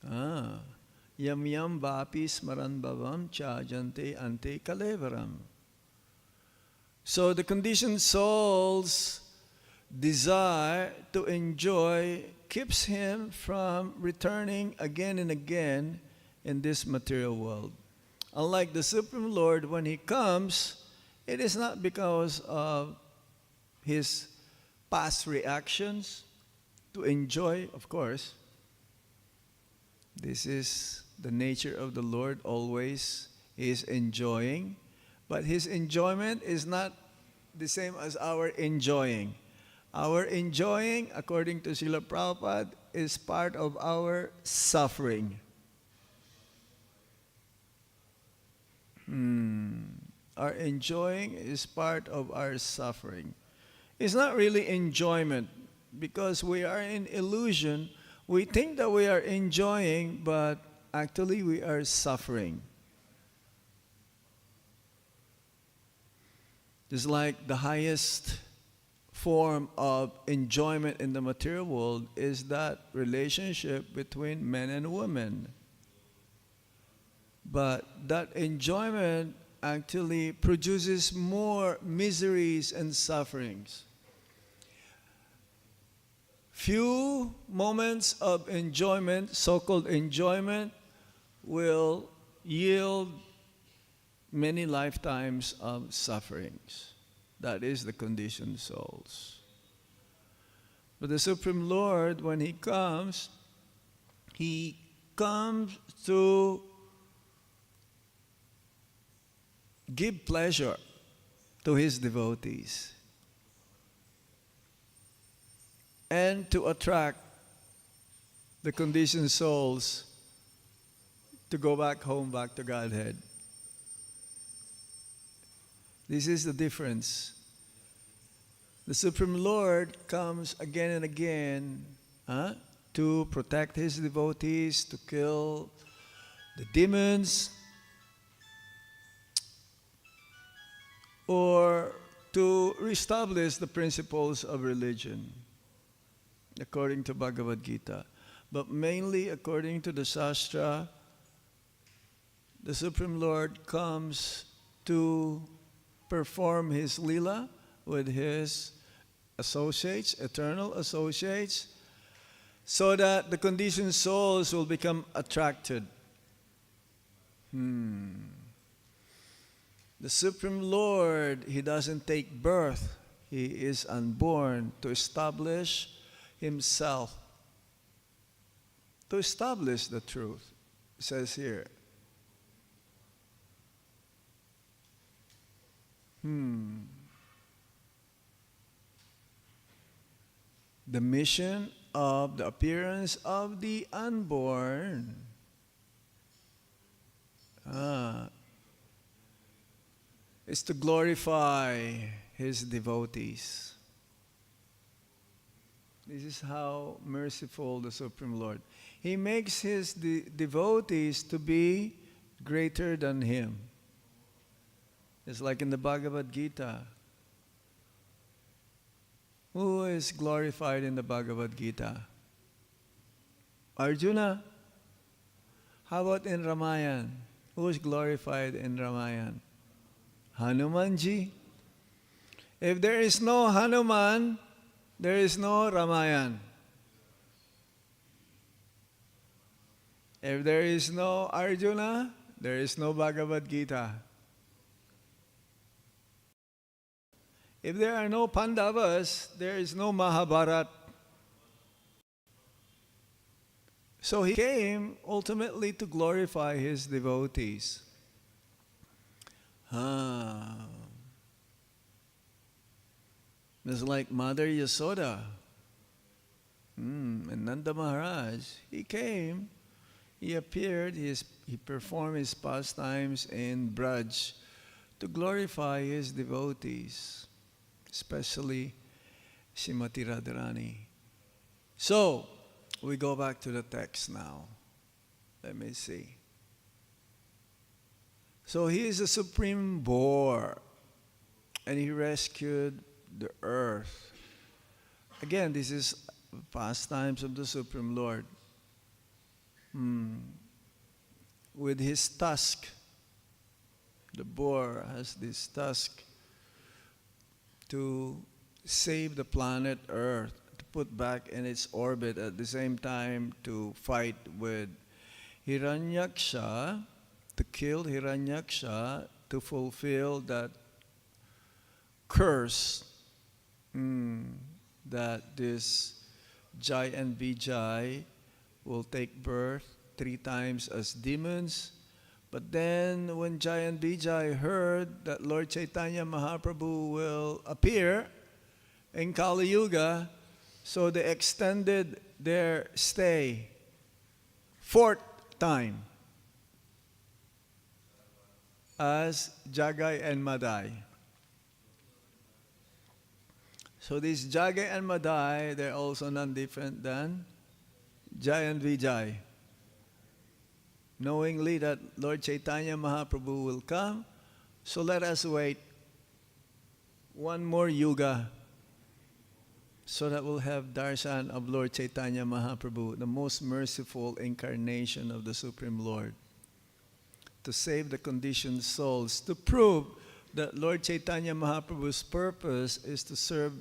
Speaker 3: Yam yam vapi smaran bhavam cha jante ante kalevaram. So the conditioned souls desire to enjoy keeps him from returning again and again in this material world. Unlike the Supreme Lord, when He comes, it is not because of His past reactions to enjoy, of course. This is the nature of the Lord always. He is enjoying, but His enjoyment is not the same as our enjoying. Our enjoying, according to Srila Prabhupada, is part of our suffering. Our enjoying is part of our suffering. It's not really enjoyment, because we are in illusion. We think that we are enjoying, but actually we are suffering. Just like the highest form of enjoyment in the material world is that relationship between men and women. But that enjoyment actually produces more miseries and sufferings. Few moments of enjoyment, so-called enjoyment, will yield many lifetimes of sufferings. That is the conditioned souls. But the Supreme Lord, when He comes to give pleasure to His devotees and to attract the conditioned souls to go back home, back to Godhead. This is the difference. The Supreme Lord comes again and again to protect His devotees, to kill the demons, or to reestablish the principles of religion, according to Bhagavad Gita. But mainly according to the Shastra, the Supreme Lord comes to perform His Leela with His associates, eternal associates, so that the conditioned souls will become attracted. The Supreme Lord, He doesn't take birth. He is unborn to establish Himself, to establish the truth. It says here. The mission of the appearance of the unborn is to glorify His devotees. This is how merciful the Supreme Lord. He makes His devotees to be greater than Him. It's like in the Bhagavad Gita. Who is glorified in the Bhagavad Gita? Arjuna. How about in Ramayana? Who is glorified in Ramayana? Hanumanji. If there is no Hanuman, there is no Ramayana. If there is no Arjuna, there is no Bhagavad Gita. If there are no Pandavas, there is no Mahabharata. So He came ultimately to glorify His devotees. It's like Mother Yasoda and Nanda Maharaj. He came, He appeared, He performed His pastimes in Braj to glorify His devotees, especially Srimati Radharani. So, we go back to the text now. Let me see. So He is the supreme bore, and He rescued the earth. Again, this is pastimes of the Supreme Lord. With his tusk, the boar has this tusk to save the planet Earth, to put back in its orbit, at the same time to fight with Hiranyaksha, to kill Hiranyaksha, to fulfill that curse that this Jai and Vijay will take birth 3 times as demons. But then when Jai and Vijay heard that Lord Chaitanya Mahaprabhu will appear in Kali Yuga, so they extended their stay 4th time as Jagai and Madai. So these Jagai and Madai, they're also none different than Jai and Vijay. Knowingly that Lord Chaitanya Mahaprabhu will come, so let us wait 1 more yuga so that we'll have darshan of Lord Chaitanya Mahaprabhu, the most merciful incarnation of the Supreme Lord, to save the conditioned souls, to prove that Lord Chaitanya Mahaprabhu's purpose is to serve,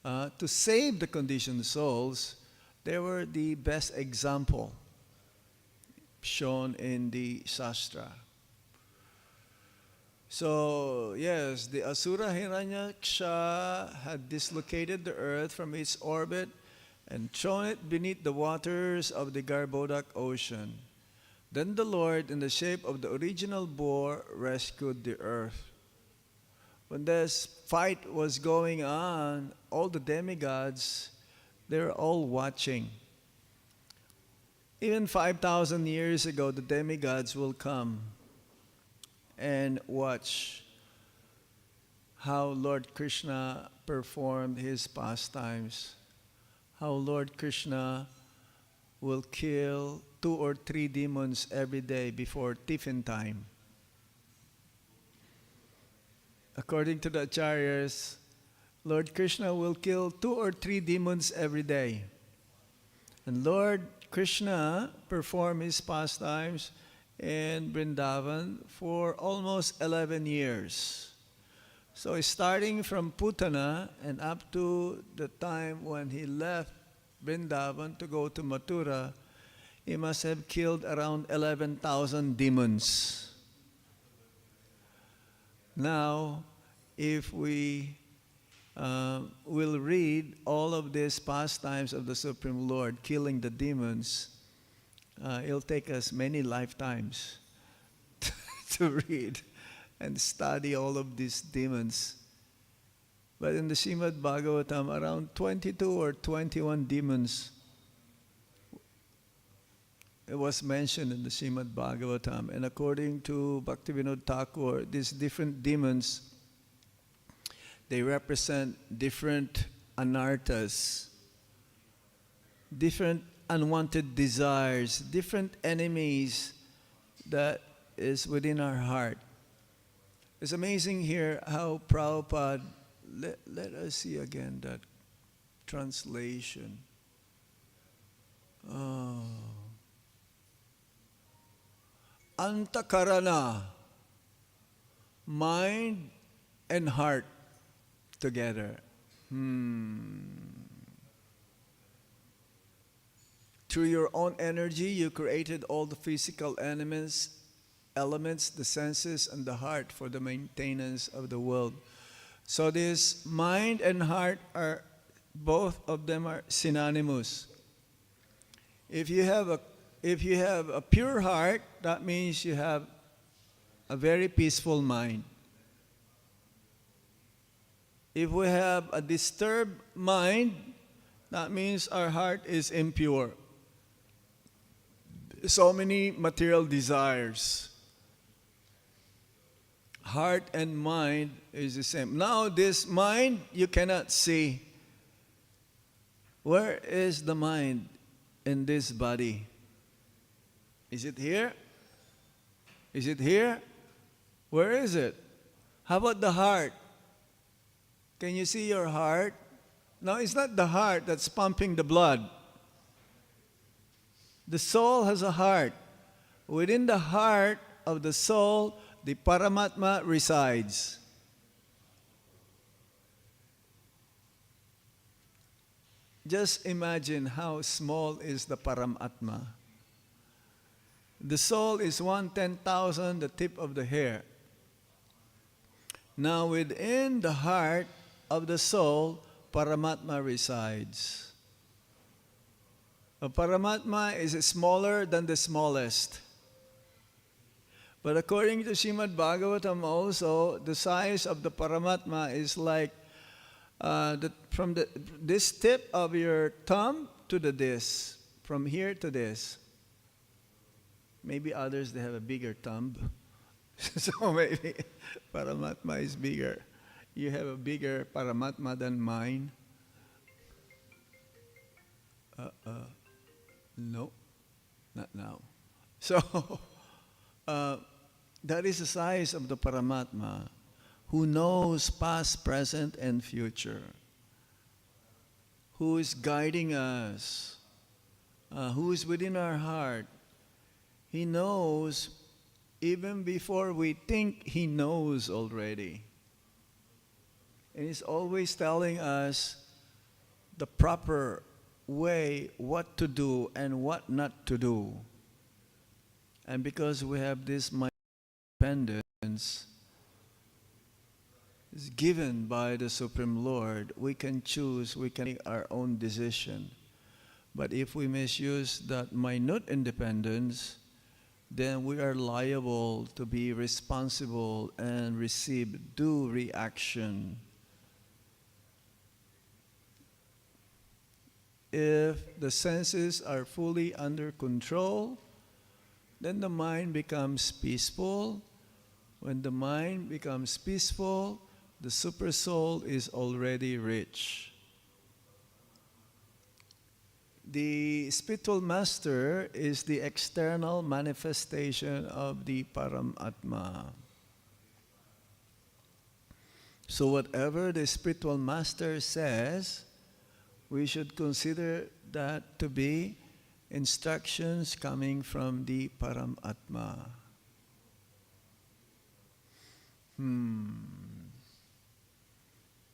Speaker 3: to save the conditioned souls. They were the best example shown in the Shastra. So, yes, the Asura Hiranyaksha had dislocated the earth from its orbit and thrown it beneath the waters of the Garbhodak ocean. Then the Lord, in the shape of the original boar, rescued the earth. When this fight was going on, all the demigods, they were all watching. Even 5,000 years ago, the demigods will come and watch how Lord Krishna performed his pastimes, how Lord Krishna will kill 2 or 3 demons every day before tiffin time. According to the acharyas, Lord Krishna will kill 2 or 3 demons every day. And Lord Krishna performed his pastimes in Vrindavan for almost 11 years. So starting from Putana and up to the time when he left Vrindavan to go to Mathura, he must have killed around 11,000 demons. Now, if we will read all of these pastimes of the Supreme Lord, killing the demons, it'll take us many lifetimes to read and study all of these demons. But in the Srimad-Bhagavatam, around 22 or 21 demons, it was mentioned in the Srimad-Bhagavatam. And according to Bhaktivinoda Thakur, these different demons, they represent different anarthas, different unwanted desires, different enemies that is within our heart. It's amazing here how Prabhupada, let us see again that translation. Antakarana, mind and heart together. Through your own energy, you created all the physical elements, the senses, and the heart for the maintenance of the world. So this mind and heart are, both of them are synonymous. If you have a pure heart, that means you have a very peaceful mind. If we have a disturbed mind, that means our heart is impure. So many material desires. Heart and mind is the same. Now this mind you cannot see. Where is the mind in this body? Is it here? Is it here? Where is it? How about the heart? Can you see your heart? No, it's not the heart that's pumping the blood. The soul has a heart. Within the heart of the soul, the Paramatma resides. just imagine how small is the Paramatma. The soul is 1/10,000, the tip of the hair. Now within the heart of the soul, Paramatma resides. A Paramatma is smaller than the smallest. But according to Srimad-Bhagavatam also, the size of the Paramatma is like from this tip of your thumb to this, from here to this. Maybe others, they have a bigger thumb. So maybe Paramatma is bigger. You have a bigger Paramatma than mine. No, not now. So, that is the size of the Paramatma, who knows past, present, and future, who is guiding us, who is within our heart. He knows even before we think He knows already. And He's always telling us the proper way, what to do and what not to do. And because we have this mind independence is given by the Supreme Lord, we can choose, we can make our own decision. But if we misuse that minute independence, then we are liable to be responsible and receive due reaction. If the senses are fully under control, then the mind becomes peaceful. When the mind becomes peaceful, the Supersoul is already rich. The spiritual master is the external manifestation of the Paramatma. So whatever the spiritual master says, we should consider that to be instructions coming from the Paramatma.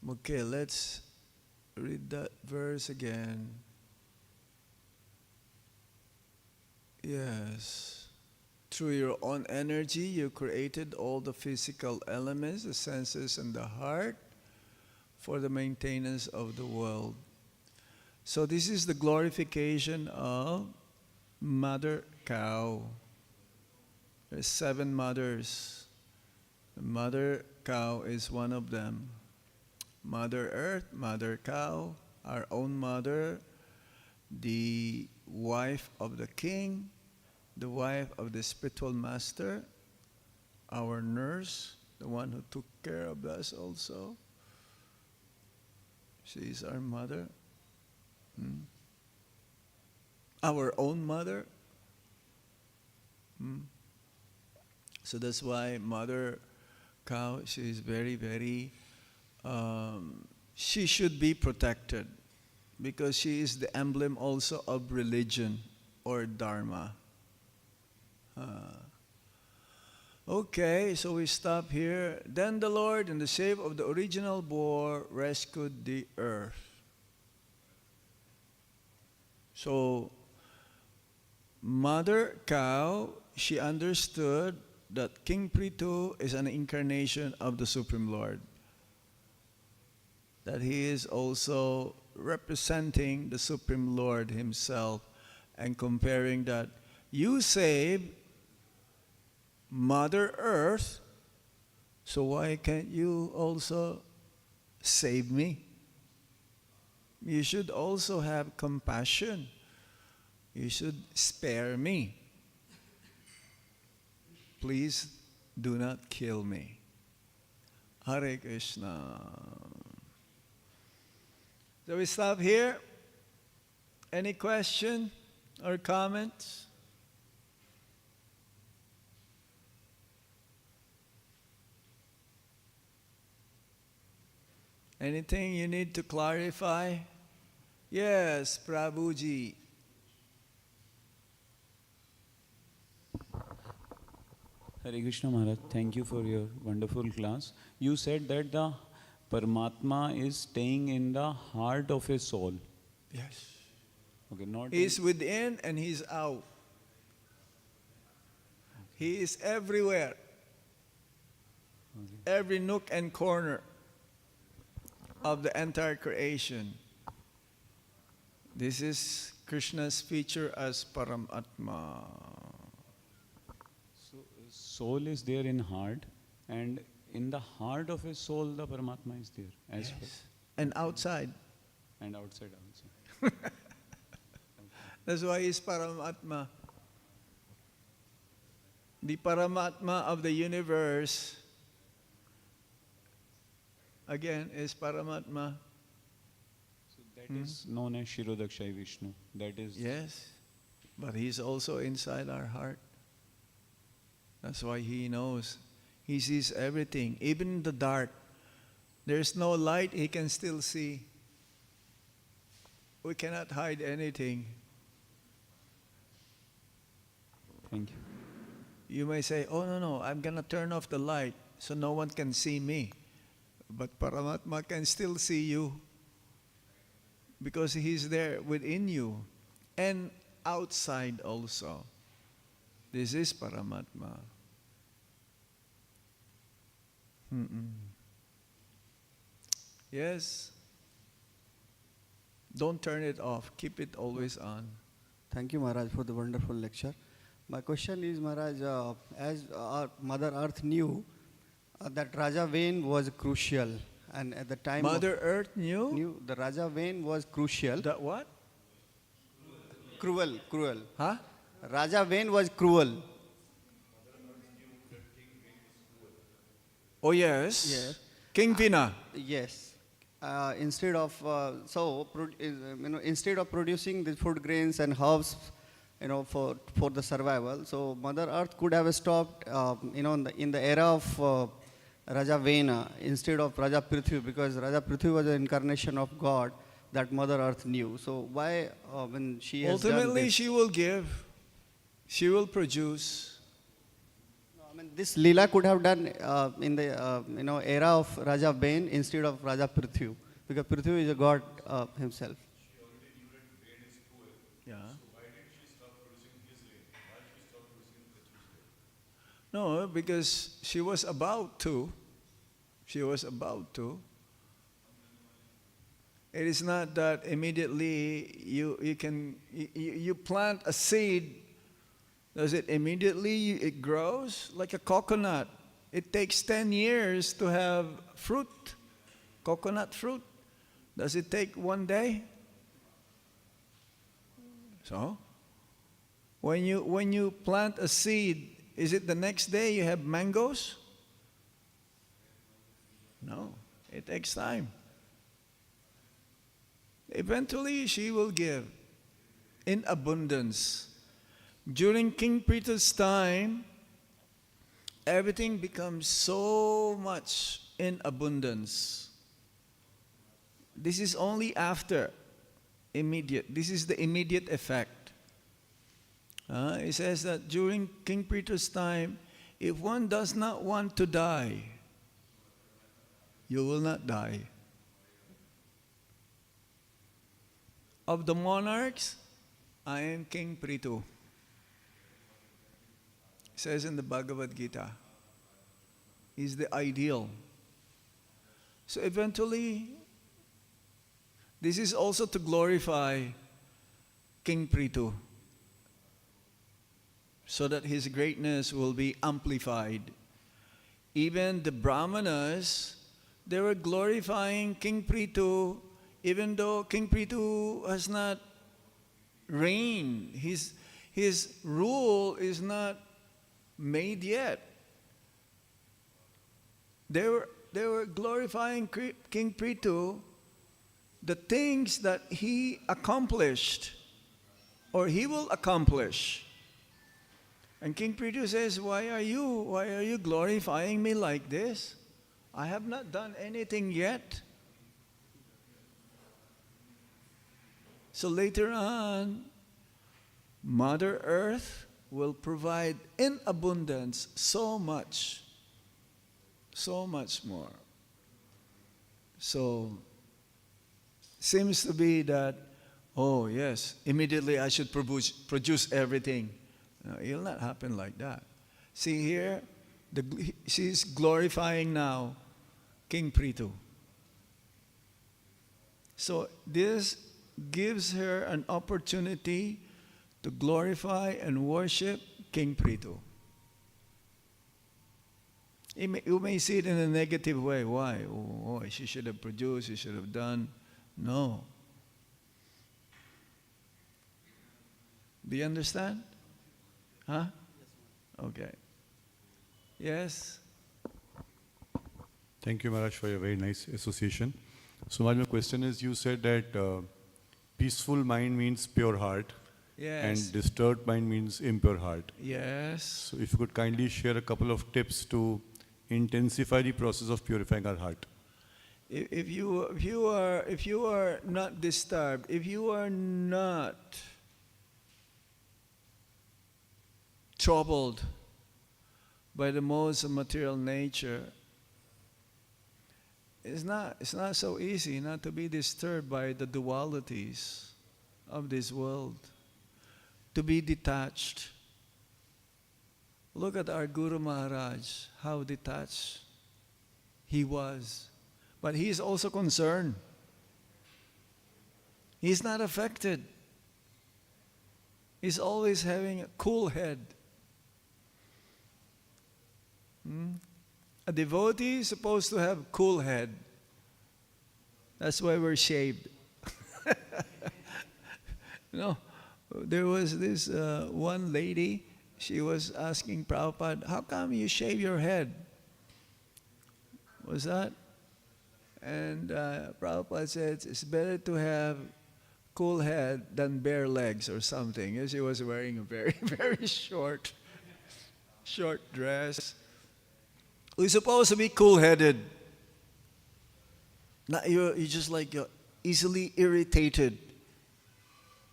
Speaker 3: Okay, let's read that verse again. Yes. Through your own energy, you created all the physical elements, the senses, and the heart for the maintenance of the world. So this is the glorification of Mother Cow. There's 7 mothers. The Mother Cow is one of them. Mother Earth, Mother Cow, our own mother, the wife of the king, the wife of the spiritual master, our nurse, the one who took care of us also. She is our mother. Our own mother. So that's why Mother Cow, she is very, very, she should be protected, because she is the emblem also of religion or Dharma. Okay, so we stop here. Then the Lord, in the shape of the original boar, rescued the earth. So, Mother Cow, she understood that King Prithu is an incarnation of the Supreme Lord. That he is also representing the Supreme Lord himself, and comparing that you save Mother Earth, so why can't you also save me? You should also have compassion. You should spare me. Please do not kill me. Hare Krishna. So we stop here. Any question or comments? Anything you need to clarify? Yes, Prabhuji.
Speaker 5: Hare Krishna Maharaj, thank you for your wonderful class. You said that the Paramatma is staying in the heart of a soul.
Speaker 3: Yes.
Speaker 5: Okay, not
Speaker 3: He's within and He's out. He is everywhere. Every nook and corner of the entire creation. This is Krishna's feature as Paramatma.
Speaker 5: So, soul is there in heart, and in the heart of a soul, the Paramatma is there as well,
Speaker 3: And outside.
Speaker 5: and outside also.
Speaker 3: That's why He's Paramatma. The Paramatma of the universe, again, is Paramatma.
Speaker 5: So that is known as Shirodakshay Vishnu. That is
Speaker 3: Yes, but He's also inside our heart. That's why He knows. He sees everything, even in the dark. There's no light, He can still see. We cannot hide anything.
Speaker 5: Thank you.
Speaker 3: You may say, oh no, I'm going to turn off the light so no one can see me. But Paramatma can still see you because He's there within you and outside also. This is Paramatma. Yes. Don't turn it off. Keep it always on.
Speaker 6: Thank you, Maharaj, for the wonderful lecture. My question is, Maharaj, as our Mother Earth knew that Raja Vane was crucial, and at the time
Speaker 3: Mother Earth knew?
Speaker 6: the Raja Vane was crucial.
Speaker 3: That what?
Speaker 6: Cruel.
Speaker 3: Huh?
Speaker 6: Raja Vane was cruel.
Speaker 3: Oh yes.
Speaker 6: Yes.
Speaker 3: King Vina.
Speaker 6: Yes. Instead of instead of producing the food grains and herbs, for the survival, so Mother Earth could have stopped, in the era of Raja Vena instead of Raja Prithu, because Raja Prithu was an incarnation of God that Mother Earth knew. So why, when she has done
Speaker 3: Ultimately,
Speaker 6: this,
Speaker 3: she will give. She will produce.
Speaker 6: this Leela could have done in the era of Raja Vane instead of Raja Prithu, because Prithu is a God himself.
Speaker 3: Yeah. No, because she was about to. She was about to. It is not that immediately you plant a seed. Does it immediately it grows like a coconut? It takes 10 years to have fruit, coconut fruit. Does it take one day? So, when you plant a seed, is it the next day you have mangoes? No, it takes time. Eventually, she will give in abundance. During King Prithu's time, everything becomes so much in abundance. This is only after immediate. This is the immediate effect. It says that during King Prithu's time, if one does not want to die, you will not die. Of the monarchs, I am King Prithu. It says in the Bhagavad Gita. He's the ideal. So eventually, this is also to glorify King Prithu, so that his greatness will be amplified. Even the Brahmanas, they were glorifying King Prithu, even though King Prithu has not reigned. His rule is not made yet. They were glorifying King Prithu, the things that he accomplished or he will accomplish. And King Prithu says, why are you glorifying me like this? I have not done anything yet. So later on, Mother Earth will provide in abundance so much more. So, seems to be that oh yes, immediately I should produce everything. No, it will not happen like that. See here, she's glorifying now King Prithu. So this gives her an opportunity to glorify and worship King Prithu. You may see it in a negative way. Why? Oh, she should have produced, she should have done. No. Do you understand? Huh? Okay. Yes?
Speaker 4: Thank you, Maharaj, for your very nice association. So, my question is, you said that peaceful mind means pure heart.
Speaker 3: Yes.
Speaker 4: And disturbed mind means impure heart.
Speaker 3: Yes.
Speaker 4: So, if you could kindly share a couple of tips to intensify the process of purifying our heart.
Speaker 3: If you are not disturbed, if you are not troubled by the modes of material nature, it's not so easy not to be disturbed by the dualities of this world, to be detached. Look at our Guru Maharaj, how detached he was. But he is also concerned. He's not affected. He's always having a cool head. A devotee is supposed to have a cool head. That's why we're shaved. There was this one lady, she was asking Prabhupada, how come you shave your head? Was that? And Prabhupada said, it's better to have cool head than bare legs or something. And she was wearing a very, very short dress. We're supposed to be cool-headed. You're just like you're easily irritated.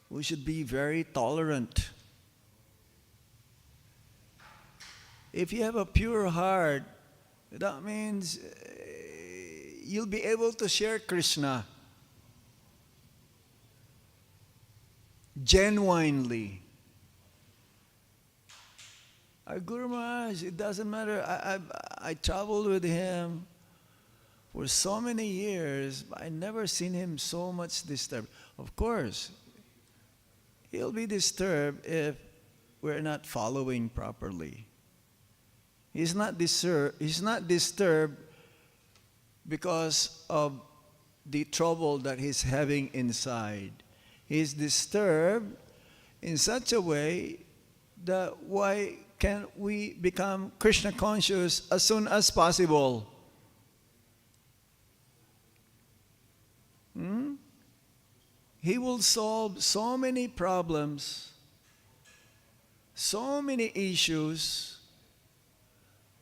Speaker 3: We should be very tolerant. If you have a pure heart, that means you'll be able to share Krishna genuinely. Our Guru Maharaj, it doesn't matter. I traveled with him for so many years, but I never seen him so much disturbed. Of course, he'll be disturbed if we're not following properly. He's not disturbed because of the trouble that he's having inside. He's disturbed in such a way that why can't we become Krishna conscious as soon as possible? He will solve so many problems, so many issues,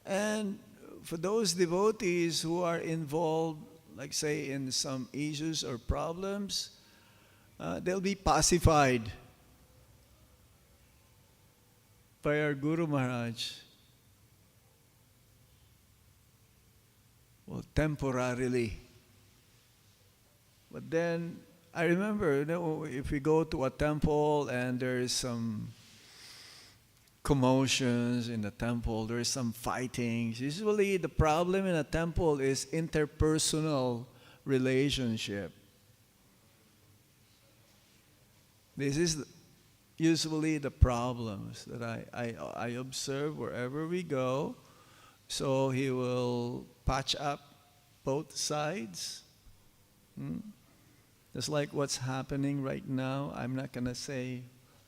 Speaker 3: and for those devotees who are involved, like say in some issues or problems, they'll be pacified by our Guru Maharaj. Well, temporarily. But then, I remember, if we go to a temple and there is some commotions in the temple, there is some fighting. Usually the problem in a temple is interpersonal relationship. This is usually the problems that I observe wherever we go. So he will patch up both sides. Just like what's happening right now. I'm not going to say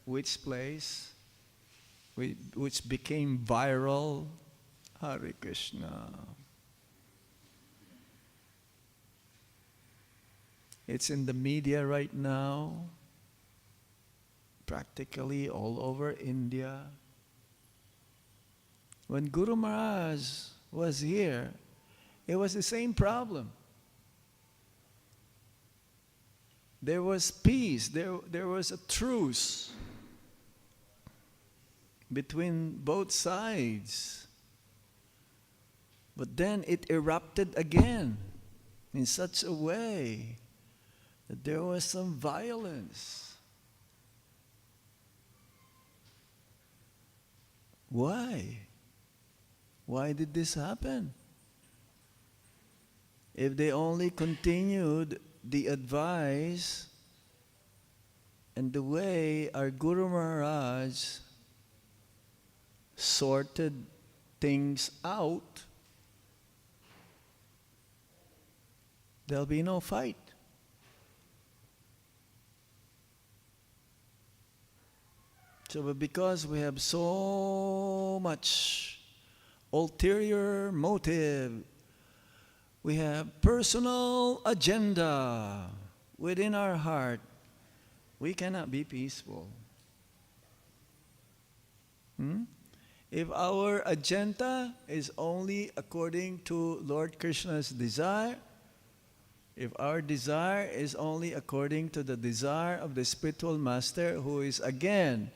Speaker 3: which place, which became viral. Hare Krishna. It's in the media right now, practically all over India. When Guru Maharaj was here, it was the same problem. There was peace, there was a truce between both sides. But then it erupted again in such a way that there was some violence. Why? Why did this happen? If they only continued the advice and the way our Guru Maharaj sorted things out, there'll be no fight. So, but because we have so much ulterior motive, we have personal agenda within our heart, we cannot be peaceful. If our agenda is only according to Lord Krishna's desire, if our desire is only according to the desire of the spiritual master, who is again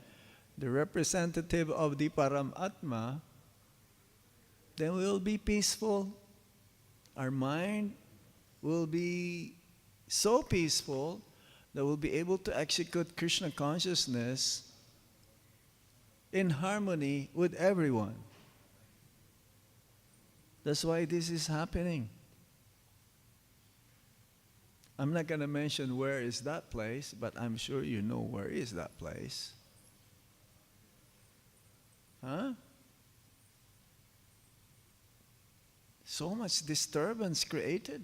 Speaker 3: the representative of the Paramatma, then we will be peaceful. Our mind will be so peaceful that we'll be able to execute Krishna consciousness in harmony with everyone. That's why this is happening. I'm not going to mention where is that place, but I'm sure you know where is that place. Huh? So much disturbance created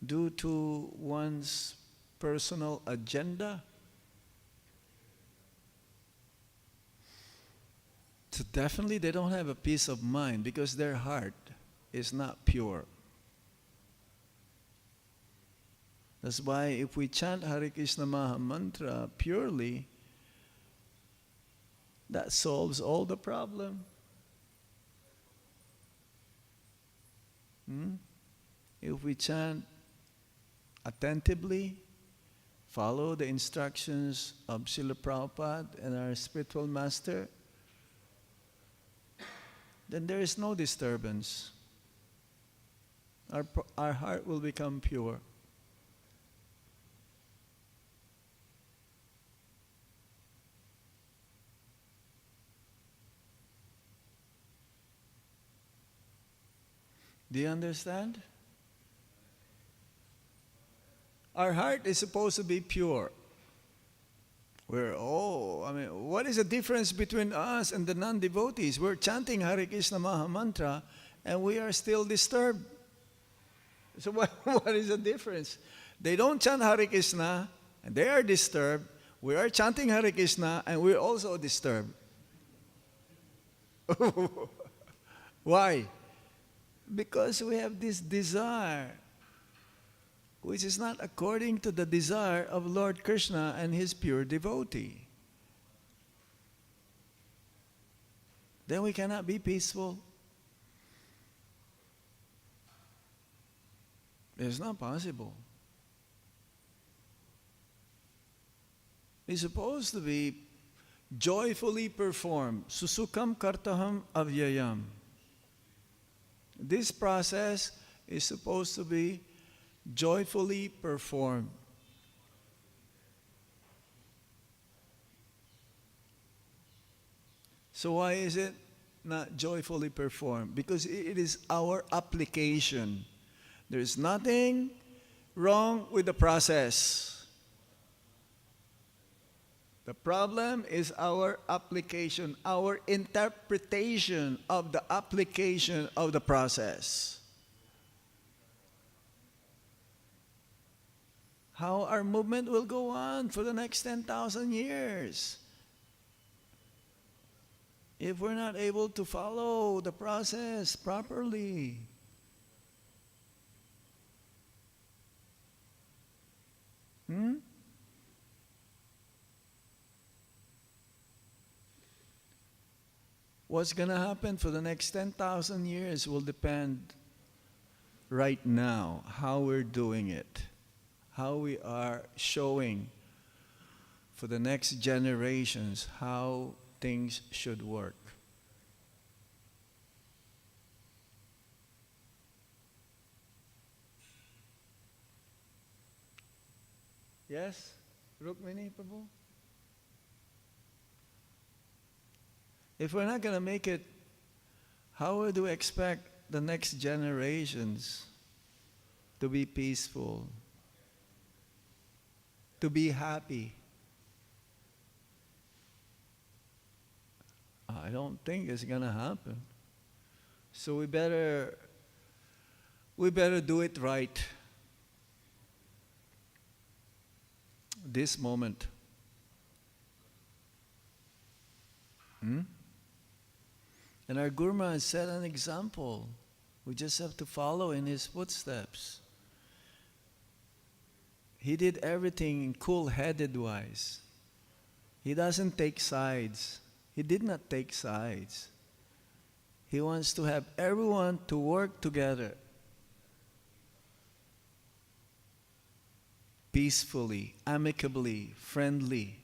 Speaker 3: due to one's personal agenda. So definitely they don't have a peace of mind because their heart is not pure. That's why if we chant Hare Krishna Maha Mantra purely, that solves all the problem. If we chant attentively, follow the instructions of Srila Prabhupada and our spiritual master, then there is no disturbance. Our heart will become pure. Do you understand? Our heart is supposed to be pure. What is the difference between us and the non-devotees? We're chanting Hare Krishna Maha Mantra and we are still disturbed. So what is the difference? They don't chant Hare Krishna and they are disturbed. We are chanting Hare Krishna and we're also disturbed. Why? Because we have this desire, which is not according to the desire of Lord Krishna and his pure devotee. Then we cannot be peaceful. It's not possible. It's supposed to be joyfully performed. Susukam kartaham avyayam. This process is supposed to be joyfully performed. So why is it not joyfully performed? Because it is our application. There is nothing wrong with the process. The problem is our application, our interpretation of the application of the process. How our movement will go on for the next 10,000 years if we're not able to follow the process properly. What's going to happen for the next 10,000 years will depend right now how we're doing it, how we are showing for the next generations how things should work. Yes? Rukmini, Prabhu? If we're not going to make it, how would we expect the next generations to be peaceful, to be happy? I don't think it's going to happen. So we better do it right this moment. And our Guru Maharaj set an example. We just have to follow in his footsteps. He did everything cool-headed wise. He doesn't take sides. He did not take sides. He wants to have everyone to work together peacefully, amicably, friendly.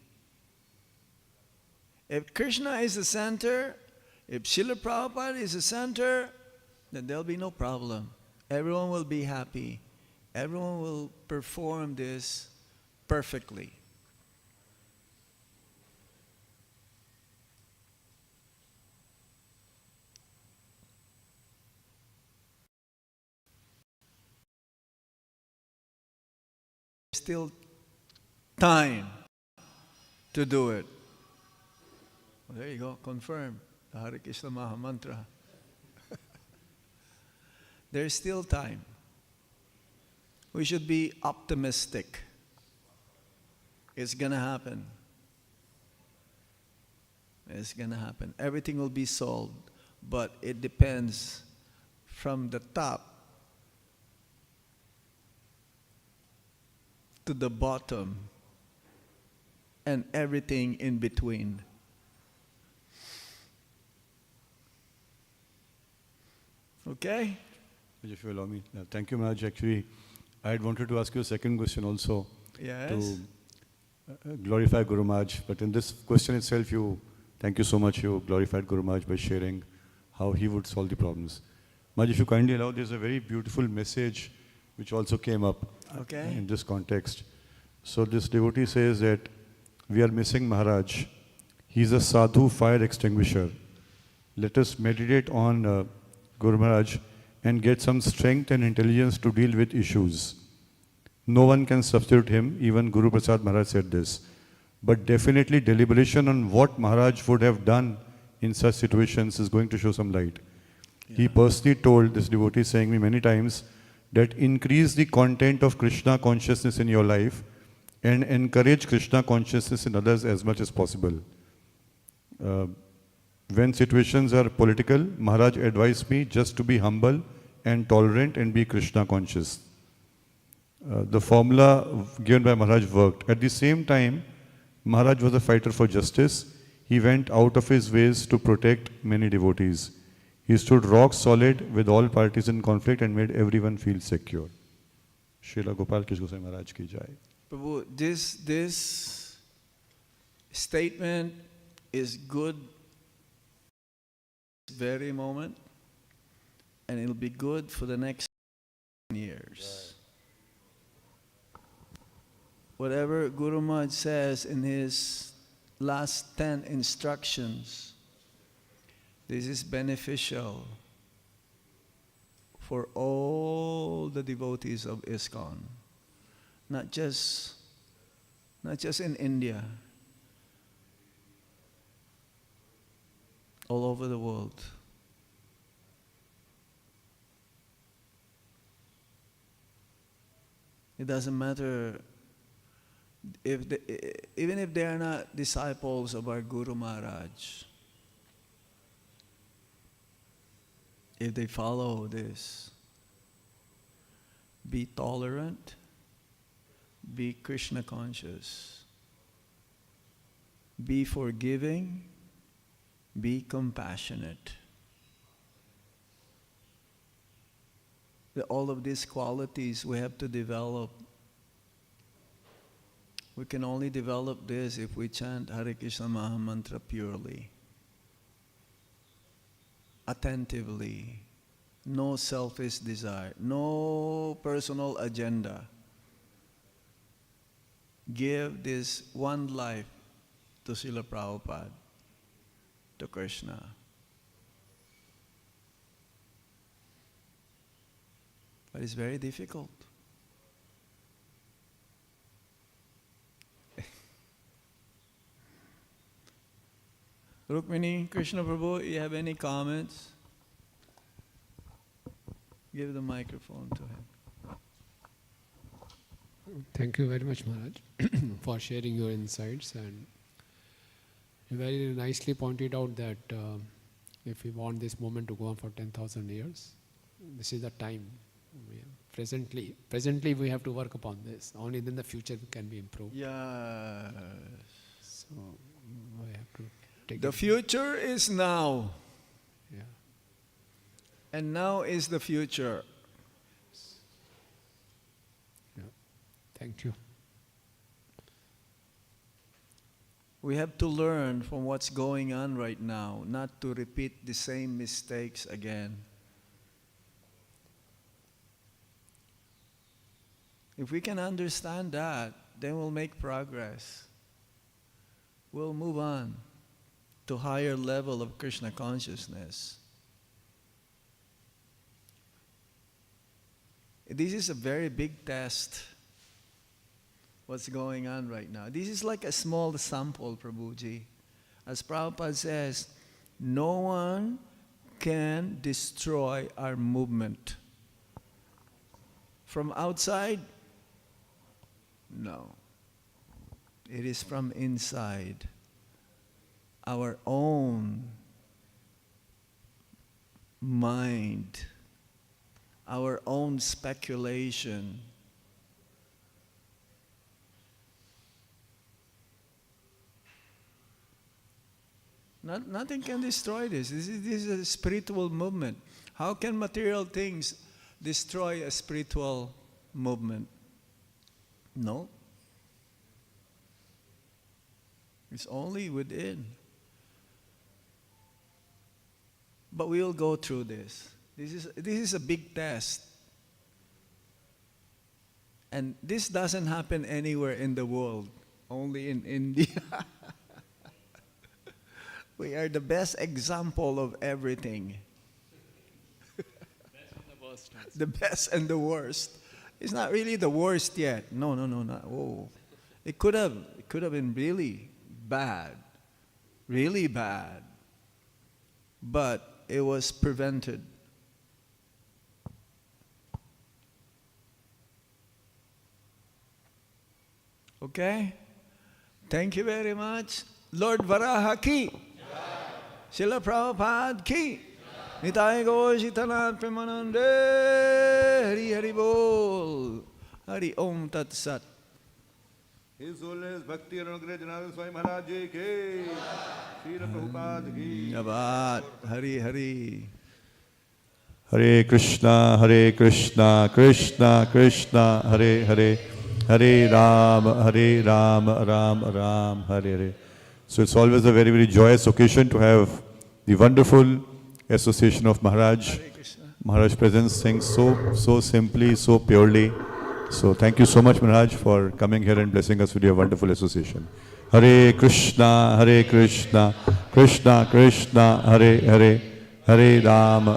Speaker 3: If Krishna is the center, if Srila Prabhupada is the center, then there'll be no problem. Everyone will be happy. Everyone will perform this perfectly. Still time to do it. Well, there you go, confirmed. The Hare Krishna Maha Mantra. There's still time. We should be optimistic. It's gonna happen. It's gonna happen. Everything will be solved, but it depends from the top to the bottom and everything in between. Okay?
Speaker 4: If you allow me. Thank you, Maharaj. Actually, I had wanted to ask you a second question also.
Speaker 3: Yes.
Speaker 4: To glorify Guru Maharaj. But in this question itself, thank you so much. You glorified Guru Maharaj by sharing how he would solve the problems. Maharaj, if you kindly allow, there's a very beautiful message which also came up in this context. So this devotee says that we are missing Maharaj. He's a sadhu fire extinguisher. Let us meditate on Guru Maharaj and get some strength and intelligence to deal with issues. No one can substitute him. Even Guru Prasad Maharaj said this. But definitely deliberation on what Maharaj would have done in such situations is going to show some light. Yeah. He personally told this devotee, saying me many times, that increase the content of Krishna consciousness in your life and encourage Krishna consciousness in others as much as possible. When situations are political, Maharaj advised me just to be humble and tolerant and be Krishna conscious. The formula given by Maharaj worked. At the same time, Maharaj was a fighter for justice. He went out of his ways to protect many devotees. He stood rock solid with all parties in conflict and made everyone feel secure. Srila Gopal Krishna Goswami Maharaj ki jai.
Speaker 3: Prabhu, this statement is good this very moment, and it'll be good for the next years. Whatever Guru Maharaj says in his last 10 instructions, this is beneficial for all the devotees of ISKCON, not just in India, all over the world. It doesn't matter even if they are not disciples of our Guru Maharaj. If they follow this, be tolerant, be Krishna conscious, be forgiving, be compassionate. All of these qualities we have to develop. We can only develop this if we chant Hare Krishna Maha Mantra purely, attentively, no selfish desire, no personal agenda. give this one life to Srila Prabhupada, to Krishna. But it's very difficult. Rukmini, Krishna Prabhu, you have any comments? Give the microphone to him.
Speaker 7: Thank you very much, Maharaj, for sharing your insights, and you very nicely pointed out that if we want this moment to go on for 10,000 years, this is the time. Presently we have to work upon this. Only then the future can be improved.
Speaker 3: Yes.
Speaker 7: So we have to take
Speaker 3: The future is now.
Speaker 7: Yeah.
Speaker 3: And now is the future.
Speaker 7: Yeah. Thank you.
Speaker 3: We have to learn from what's going on right now, not to repeat the same mistakes again. If we can understand that, then we'll make progress. We'll move on to higher level of Krishna consciousness. This is a very big test, what's going on right now. This is like a small sample, Prabhuji. As Prabhupada says, no one can destroy our movement. From outside, no. It is from inside. Our own mind, our own speculation. Nothing can destroy this. This is a spiritual movement. How can material things destroy a spiritual movement? No. It's only within. But we will go through this. This is a big test. And this doesn't happen anywhere in the world, only in India. We are the best example of everything. The best and the worst. It's not really the worst yet. No, not. Oh, it could have been really bad, but it was prevented. Okay? Thank you very much. Lord Varaha ki. Srila Prabhupada ki. Nitai Goshitanat Premanande. Hari Hari Bol. Hari Om Tat Sat.
Speaker 4: His Holiness Bhakti Anugraha Janardana Swami Maharaj Ji ki. Srila Prabhupada ki.
Speaker 3: Abad. Hari Hari.
Speaker 4: Hare Krishna, Krishna Krishna, Hare Hare, Hare Ram, Ram Ram, Hare Hare. So it's always a very, very joyous occasion to have the wonderful association of Maharaj. Maharaj presents things so simply, so purely. So thank you so much, Maharaj, for coming here and blessing us with your wonderful association. Hare Krishna, Krishna Krishna, Hare Hare, Hare Ram,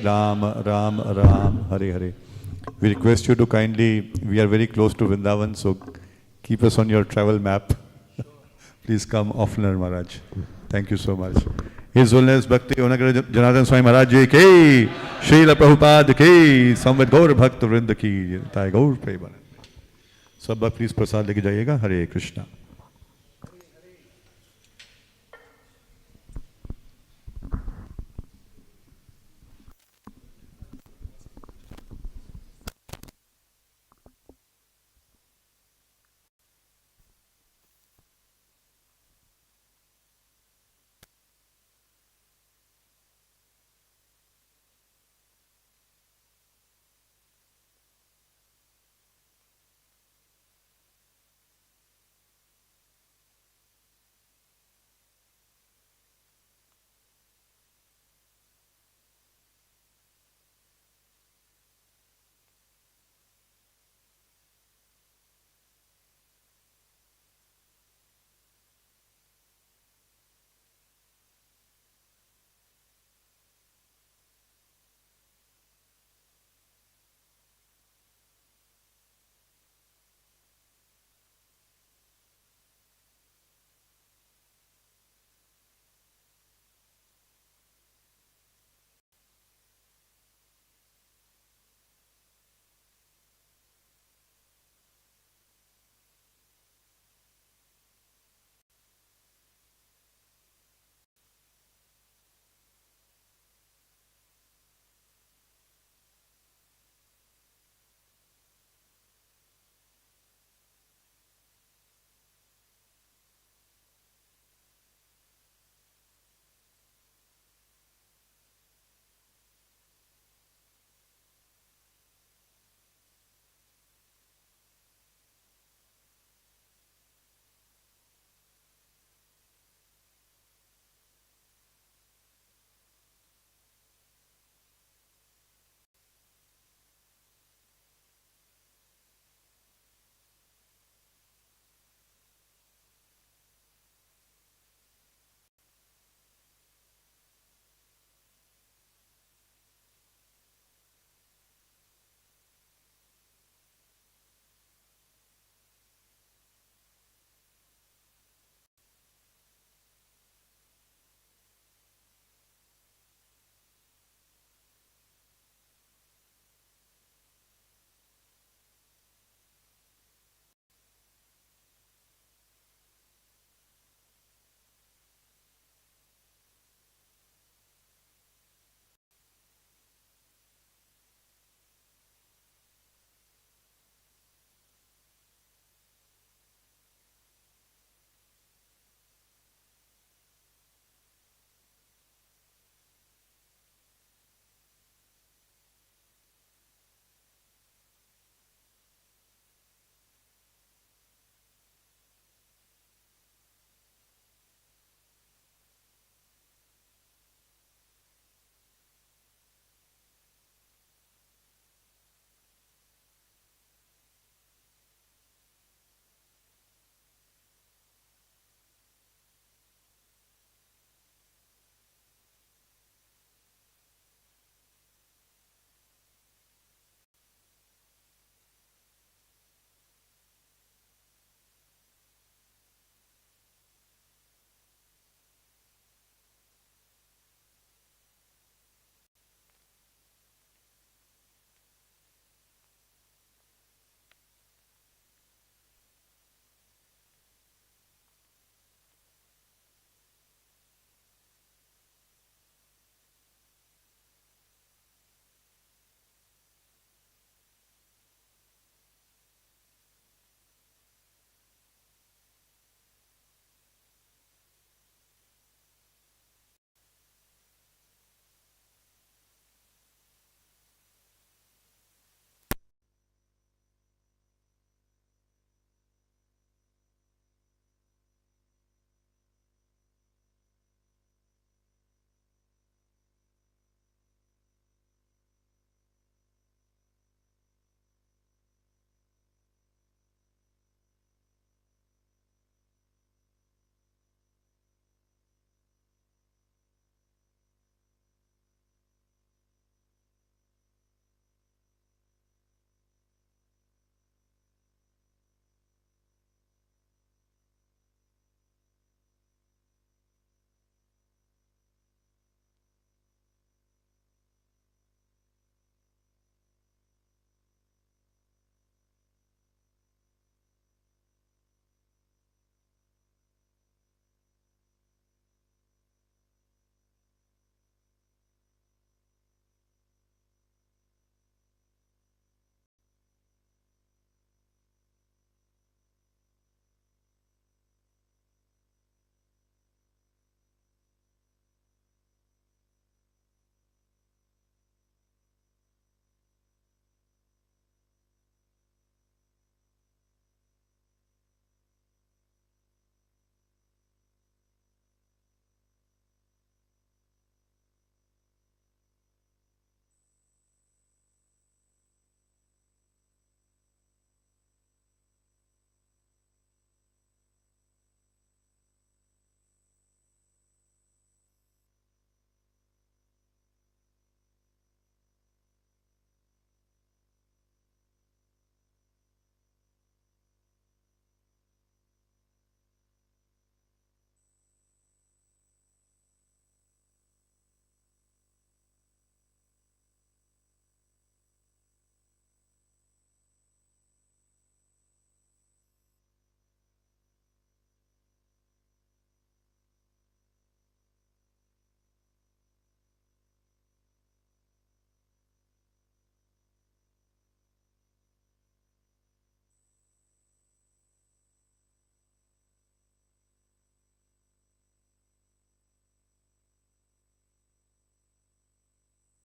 Speaker 4: Ram Ram, Hare Hare. We request you to kindly, we are very close to Vrindavan, so keep us on your travel map. Please come oftener, Maharaj. Thank you so much. His Holiness Bhakti Anugraha Janardana Swami Maharaj Ji ki, Srila Prabhupada ki, Samvad Gaur Bhakta Vrinda ki, Jai Gaur Premanand. सब please प्रसाद लेके जाइएगा. हरे कृष्णा.